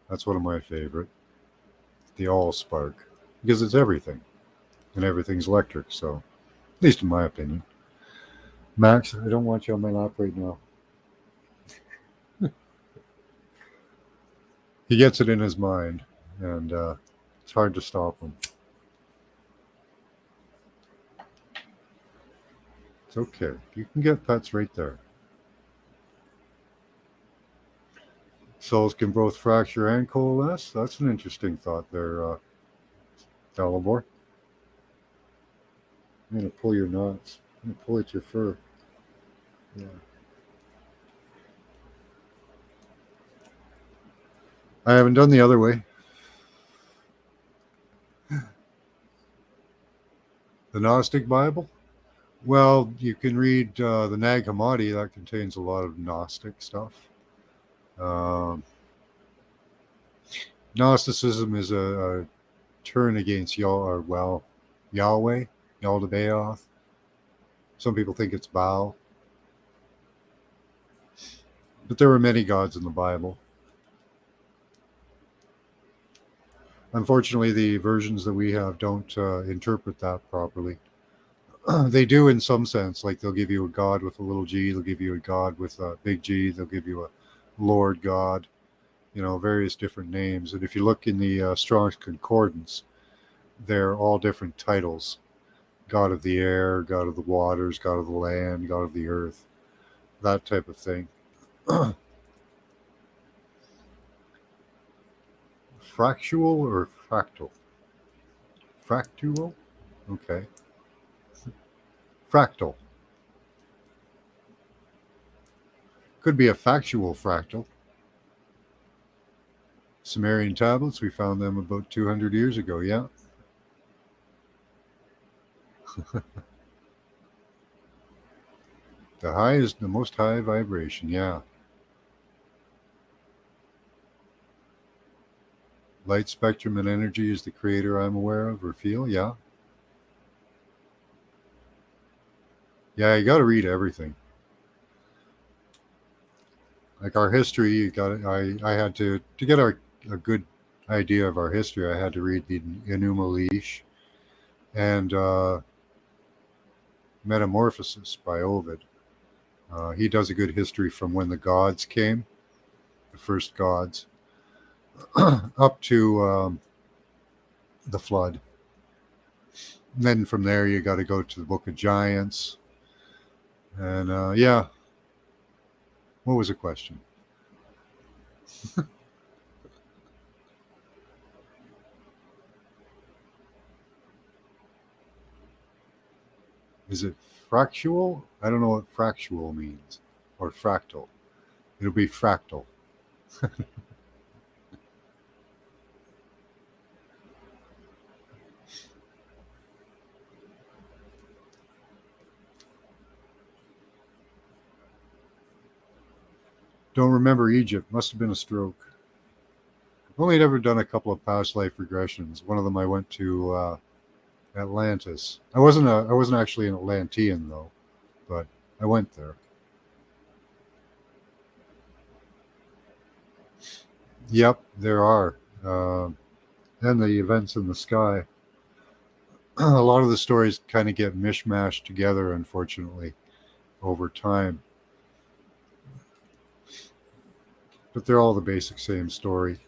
That's one of my favorite. The Allspark. Because it's everything. And everything's electric, so at least in my opinion. Max, I don't want you on my lap right now. He gets it in his mind, and it's hard to stop him. It's okay. You can get pets right there. Cells can both fracture and coalesce. That's an interesting thought there, Dalibor. I'm going to pull your knots. I'm going to pull at your fur. Yeah. I haven't done the other way. The Gnostic Bible? Well, you can read the Nag Hammadi. That contains a lot of Gnostic stuff. Gnosticism is a turn against Yahweh, Yaldabaoth. Some people think it's Baal. But there were many gods in the Bible. Unfortunately, the versions that we have don't interpret that properly. They do in some sense, like they'll give you a god with a little g, they'll give you a god with a big G, they'll give you a Lord God, various different names. And if you look in the Strong's Concordance, they're all different titles. God of the air, God of the waters, God of the land, God of the earth, that type of thing. Fractual or fractal? Fractual? Okay. Fractal. Could be a factual fractal. Sumerian tablets, we found them about 200 years ago, yeah. The most high vibration, yeah. Light spectrum and energy is the creator I'm aware of or feel, yeah. Yeah, you got to read everything. Like our history, you got. I had to get a good idea of our history. I had to read the Enuma Elish and Metamorphosis by Ovid. He does a good history from when the gods came, the first gods, up to the flood. And then from there, you got to go to the Book of Giants. And yeah, what was the question? Is it fractual? I don't know what fractual means, or fractal. It'll be fractal. Don't remember Egypt. Must have been a stroke. I've only ever done a couple of past life regressions. One of them I went to Atlantis. I wasn't actually an Atlantean though, but I went there. Yep, there are. And the events in the sky. A lot of the stories kind of get mishmashed together, unfortunately, over time. But they're all the basic same story.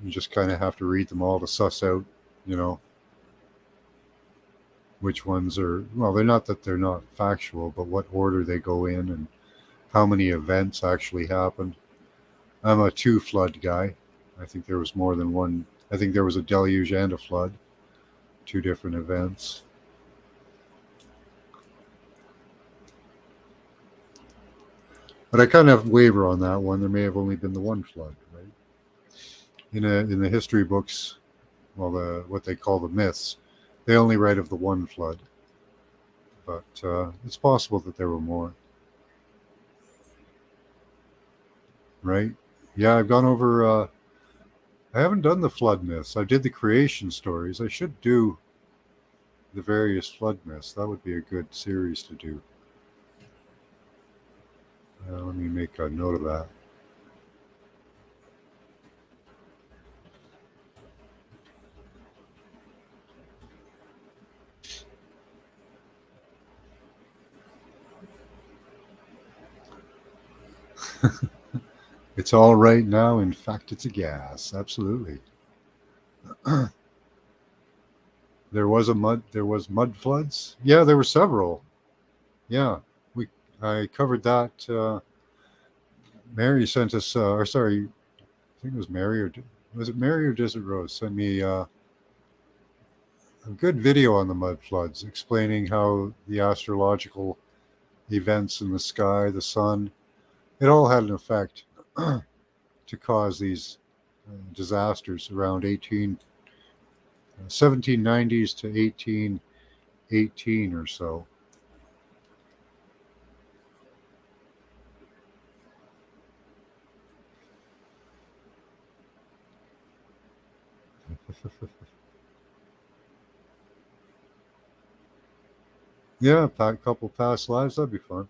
You just kind of have to read them all to suss out, you know, which ones are, well, they're not that they're not factual, but what order they go in and how many events actually happened. I'm a two flood guy. I think there was more than one. I think there was a deluge and a flood, two different events. But I kind of waver on that one. There may have only been the one flood, right? In the history books, well, what they call the myths, they only write of the one flood. But it's possible that there were more. Right? Yeah, I've gone over. I haven't done the flood myths. I did the creation stories. I should do the various flood myths. That would be a good series to do. Let me make a note of that. It's all right now. In fact, it's a gas. Absolutely. There was mud floods. Yeah, there were several. Yeah, I covered that. Mary sent us, or sorry, I think it was Mary, or was it Mary or Desert Rose? Sent me a good video on the mud floods, explaining how the astrological events in the sky, the sun, it all had an effect to cause these disasters around 1790s to 1818 or so. Yeah, a couple past lives, that'd be fun.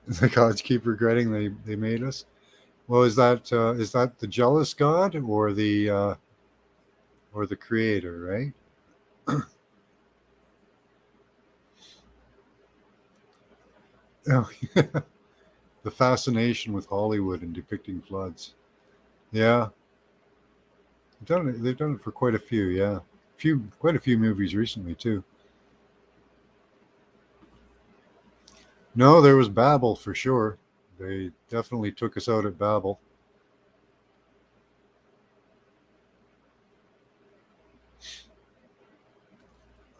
The gods keep regretting they made us. Well, is that the jealous god or the creator, right? Oh, the fascination with Hollywood and depicting floods. Yeah, they've done it for quite a few. Yeah, quite a few movies recently too. No, there was Babel for sure. They definitely took us out at Babel.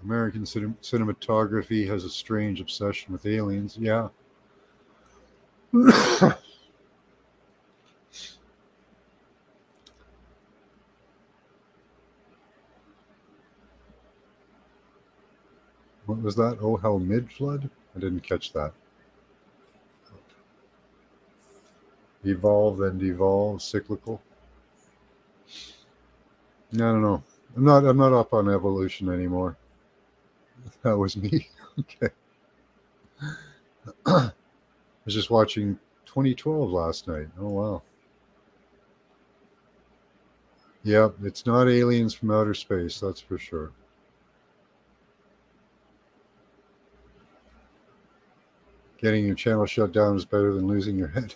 American cinematography has a strange obsession with aliens. Yeah. What was that? Oh, hell, mid-flood? I didn't catch that. Evolve and devolve, cyclical. I don't know. I'm not up on evolution anymore. That was me. Okay. I was just watching 2012 last night. Oh wow. Yep, it's not aliens from outer space, that's for sure. Getting your channel shut down is better than losing your head.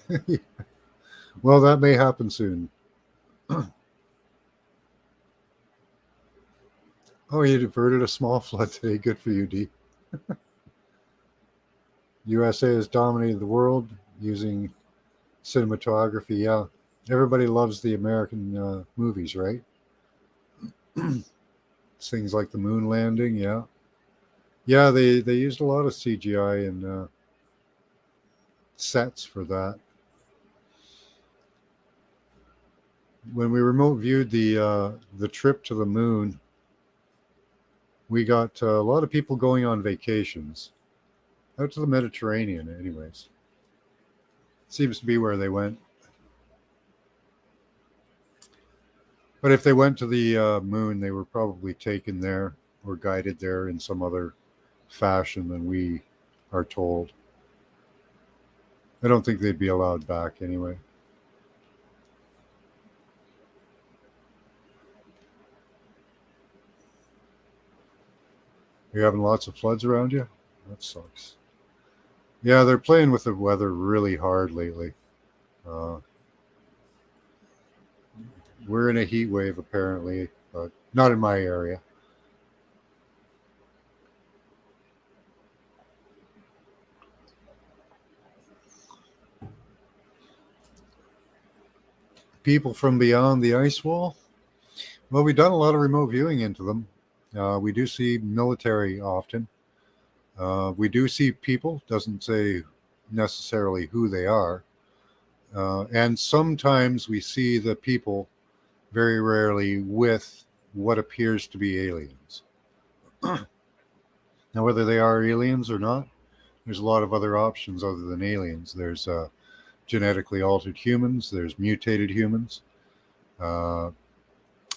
Well, that may happen soon. Oh, you diverted a small flood today. Good for you, D. USA has dominated the world using cinematography. Yeah, everybody loves the American movies, right? Things like the moon landing. Yeah, yeah. They used a lot of CGI and sets for that. When we remote viewed the trip to the moon, we got a lot of people going on vacations out to the Mediterranean. Anyways, seems to be where they went. But if they went to the moon, they were probably taken there or guided there in some other fashion than we are told. I don't think they'd be allowed back anyway. Are you having lots of floods around you? That sucks. Yeah, they're playing with the weather really hard lately. Uh, we're in a heat wave apparently, but not in my area. People from beyond the ice wall? Well, we've done a lot of remote viewing into them. We do see military often. We do see people, doesn't say necessarily who they are. And sometimes we see the people, very rarely, with what appears to be aliens. Now, whether they are aliens or not, there's a lot of other options other than aliens. There's genetically altered humans, there's mutated humans, uh,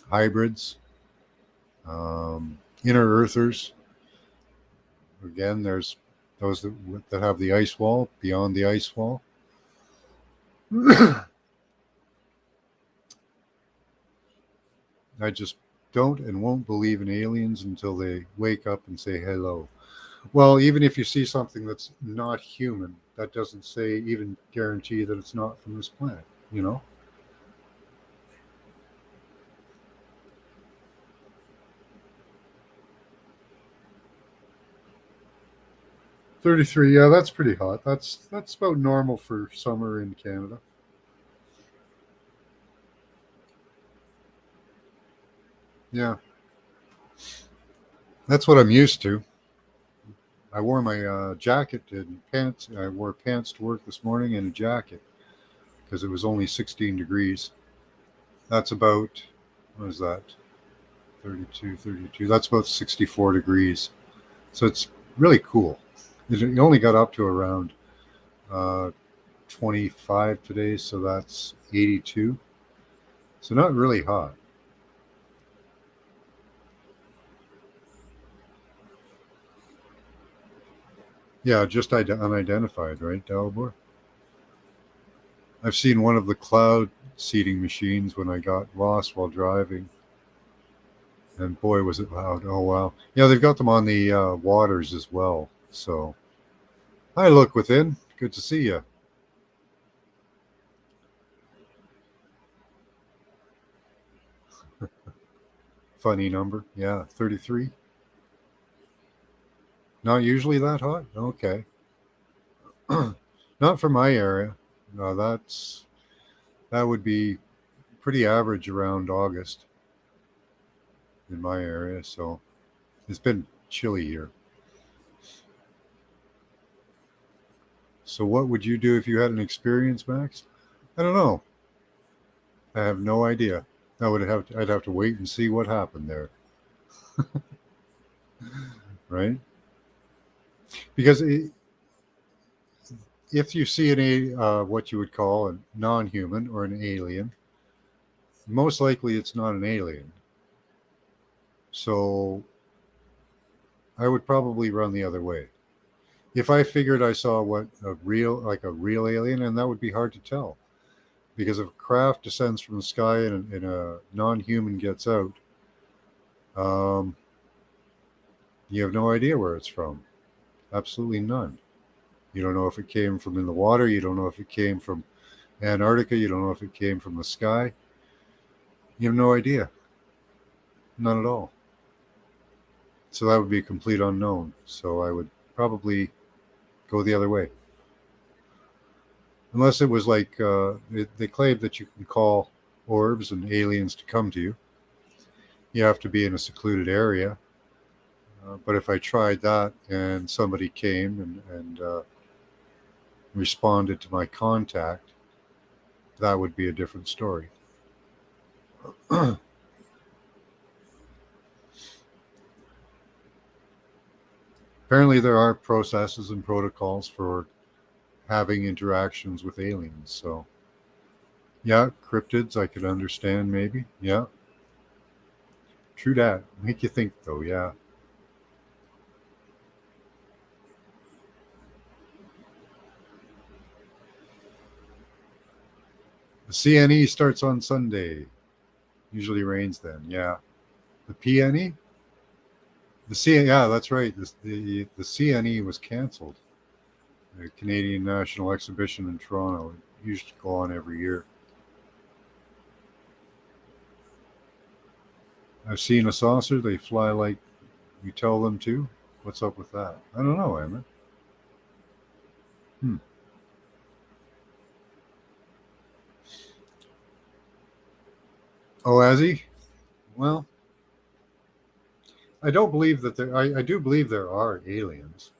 hybrids, inner earthers. Again, there's those that have the ice wall, beyond the ice wall. I just don't and won't believe in aliens until they wake up and say hello. Well, even if you see something that's not human, that doesn't say, even guarantee that it's not from this planet, you know? $33, yeah, that's pretty hot. That's about normal for summer in Canada. Yeah, that's what I'm used to. I wore my jacket and pants. I wore pants to work this morning and a jacket because it was only 16 degrees. That's about, what is that? 32, 32. That's about 64 degrees. So it's really cool. It only got up to around uh, 25 today, so that's 82. So not really hot. Yeah, just unidentified, right, Dalibor? I've seen one of the cloud seeding machines when I got lost while driving. And boy, was it loud. Oh, wow. Yeah, they've got them on the waters as well. So, hi, look within. Good to see you. Funny number. Yeah, 33. Not usually that hot? Okay. Not for my area. No, that would be pretty average around August in my area. So, it's been chilly here. So what would you do if you had an experience, Max? I don't know. I have no idea. I'd have to wait and see what happened there, right? Because if you see what you would call a non-human or an alien, most likely it's not an alien. So I would probably run the other way. If I figured I saw a real alien, and that would be hard to tell, because if a craft descends from the sky and a non-human gets out, um, you have no idea where it's from. Absolutely none. You don't know if it came from in the water. You don't know if it came from Antarctica. You don't know if it came from the sky. You have no idea. None at all. So that would be a complete unknown. So I would probably go the other way. Unless it was like they claim that you can call orbs and aliens to come to you. You have to be in a secluded area. But if I tried that and somebody came and responded to my contact, that would be a different story. Apparently, there are processes and protocols for having interactions with aliens. So, yeah, cryptids, I could understand maybe. Yeah, true that. Make you think, though. Yeah. The CNE starts on Sunday. Usually rains then. Yeah. The PNE? Yeah, that's right. The CNE was canceled. The Canadian National Exhibition in Toronto. It used to go on every year. I've seen a saucer. They fly like you tell them to. What's up with that? I don't know, Emma. Hmm. Oh, has he? Well, I don't believe that there. I do believe there are aliens.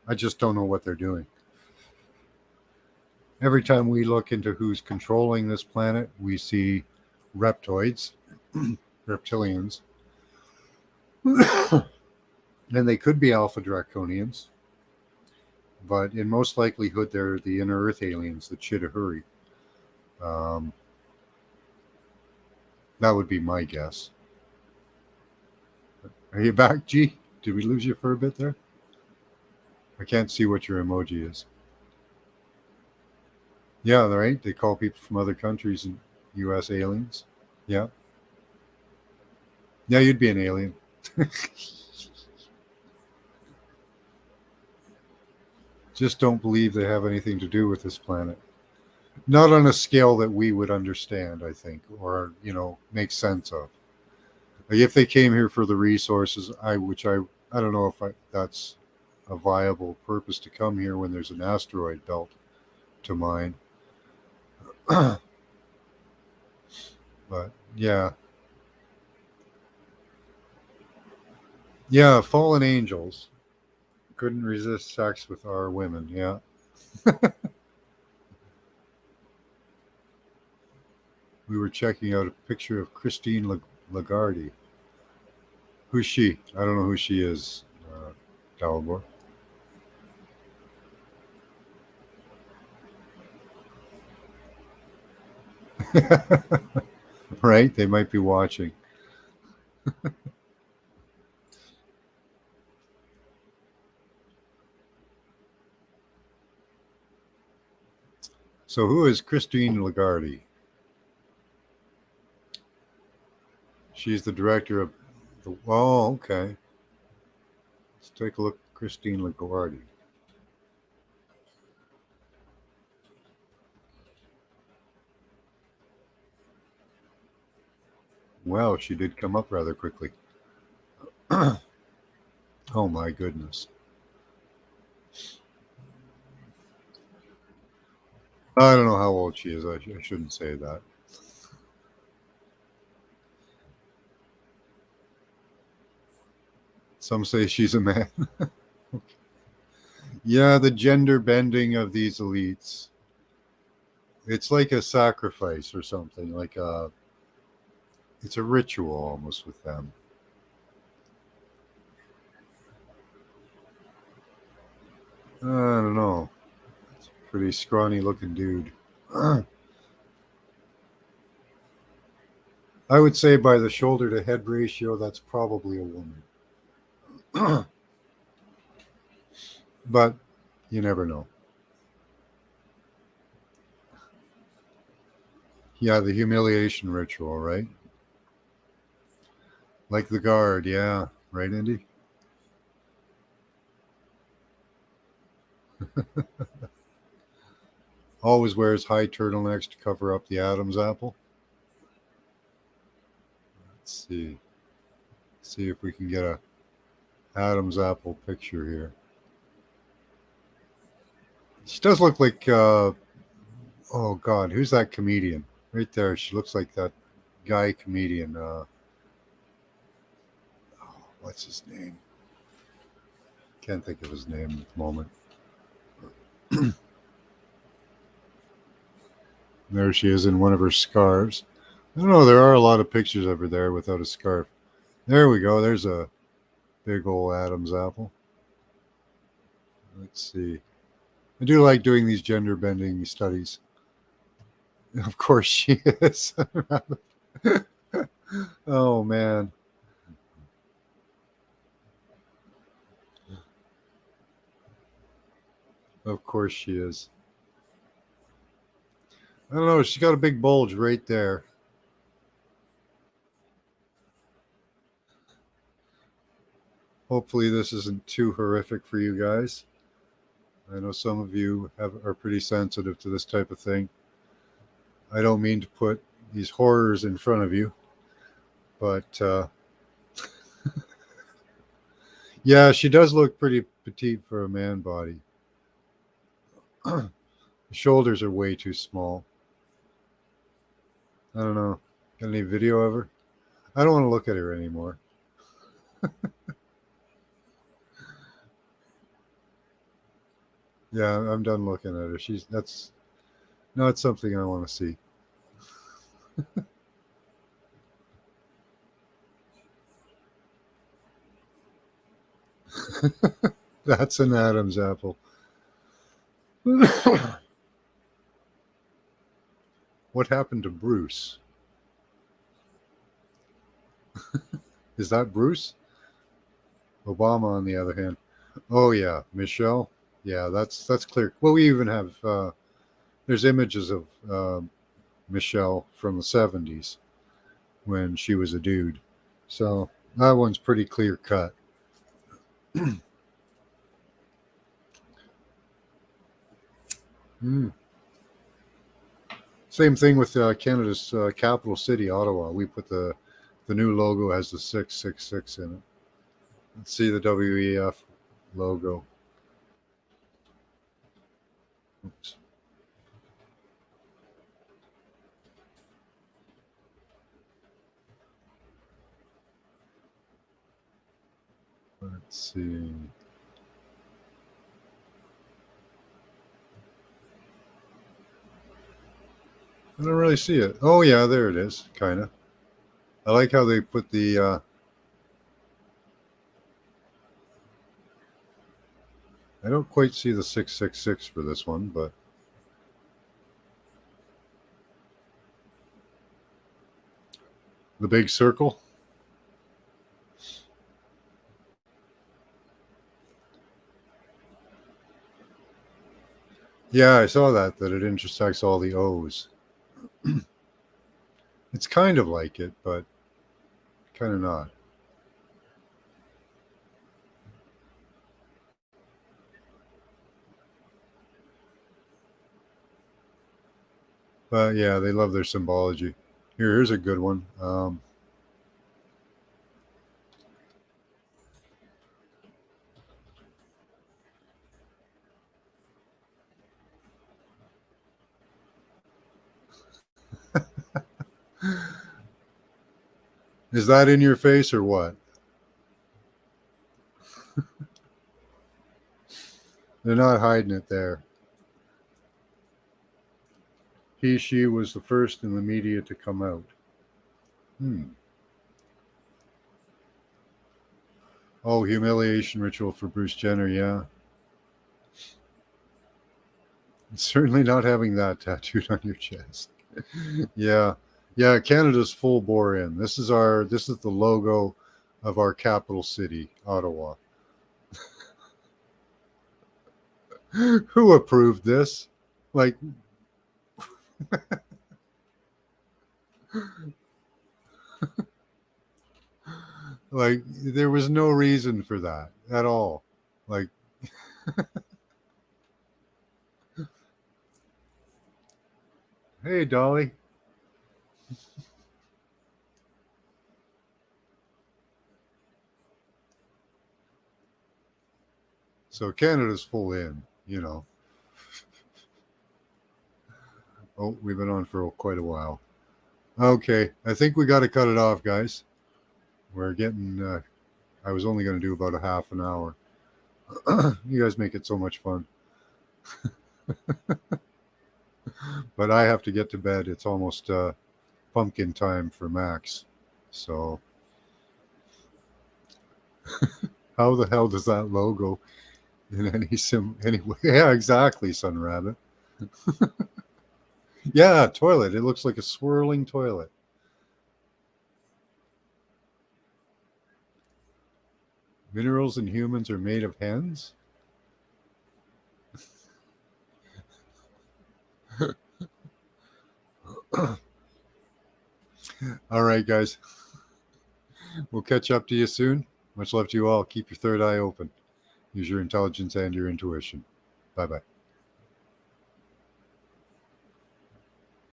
I just don't know what they're doing. Every time we look into who's controlling this planet, we see reptoids, reptilians, and they could be alpha draconians, but in most likelihood, they're the inner Earth aliens, the Chitauri. Um, that would be my guess. Are you back, G? Did we lose you for a bit there? I can't see what your emoji is. Yeah, right. They call people from other countries and U.S. aliens. Yeah, yeah, you'd be an alien. Just don't believe they have anything to do with this planet. Not on a scale that we would understand, I think, or make sense of. Like if they came here for the resources, I don't know if that's a viable purpose to come here when there's an asteroid belt to mine. But yeah, yeah, fallen angels couldn't resist sex with our women. Yeah, we were checking out a picture of Christine Lagarde. Who's she? I don't know who she is, Dalibor. Right? They might be watching. So, who is Christine Lagarde? She's the director of the. Oh, okay. Let's take a look at Christine Lagarde. Well, she did come up rather quickly. Oh my goodness. I don't know how old she is. I shouldn't say that. Some say she's a man. Yeah, the gender bending of these elites. It's like a sacrifice or something. It's a ritual almost with them. I don't know. It's a pretty scrawny looking dude. I would say by the shoulder to head ratio, that's probably a woman. But you never know. Yeah, the humiliation ritual, right? Like the guard, yeah. Right, Indy? Always wears high turtlenecks to cover up the Adam's apple. Let's see. See if we can get a Adam's apple picture here. She does look like, oh God, who's that comedian? Right there. She looks like that guy comedian. What's his name? Can't think of his name at the moment. There she is in one of her scarves. I don't know. There are a lot of pictures of her there without a scarf. There we go. There's a big old Adam's apple. Let's see. I do like doing these gender bending studies. Of course she is. Oh man. Of course she is. I don't know. She's got a big bulge right there. Hopefully this isn't too horrific for you guys. I know some of you are pretty sensitive to this type of thing. I don't mean to put these horrors in front of you, but yeah, she does look pretty petite for a man body. The shoulders are way too small. I don't know. Got any video of her? I don't want to look at her anymore. Yeah, I'm done looking at her. That's not something I want to see. That's an Adam's apple. What happened to Bruce? Is that Bruce? Obama, on the other hand. Oh yeah, Michelle. Yeah, that's clear. Well, we even have there's images of Michelle from the 70s when she was a dude. So that one's pretty clear cut. Mm. Same thing with Canada's capital city, Ottawa. We put the new logo has the 666 in it. Let's see the WEF logo. Oops. Let's see. I don't really see it. Oh yeah, there it is. Kind of. I like how they put the. I don't quite see the 666 for this one, but the big circle. Yeah, I saw that it intersects all the O's. It's kind of like it, but kind of not. But yeah, they love their symbology. Here's a good one. Is that in your face or what? They're not hiding it there. He, she was the first in the media to come out. Oh, humiliation ritual for Bruce Jenner, yeah. Certainly not having that tattooed on your chest. Yeah. Yeah, Canada's full bore in. This is the logo of our capital city, Ottawa. Who approved this? Like like there was no reason for that at all. Like hey Dolly. So Canada's full in, you know. Oh, we've been on for quite a while. Okay, I think we got to cut it off, guys. We're getting I was only going to do about a half an hour. You guys make it so much fun. But I have to get to bed. It's almost pumpkin time for Max. So how the hell does that logo in anyway? Yeah, exactly, Sun Rabbit. Yeah, toilet. It looks like a swirling toilet. Minerals and humans are made of hens? All right, guys. We'll catch up to you soon. Much love to you all. Keep your third eye open. Use your intelligence and your intuition. Bye-bye.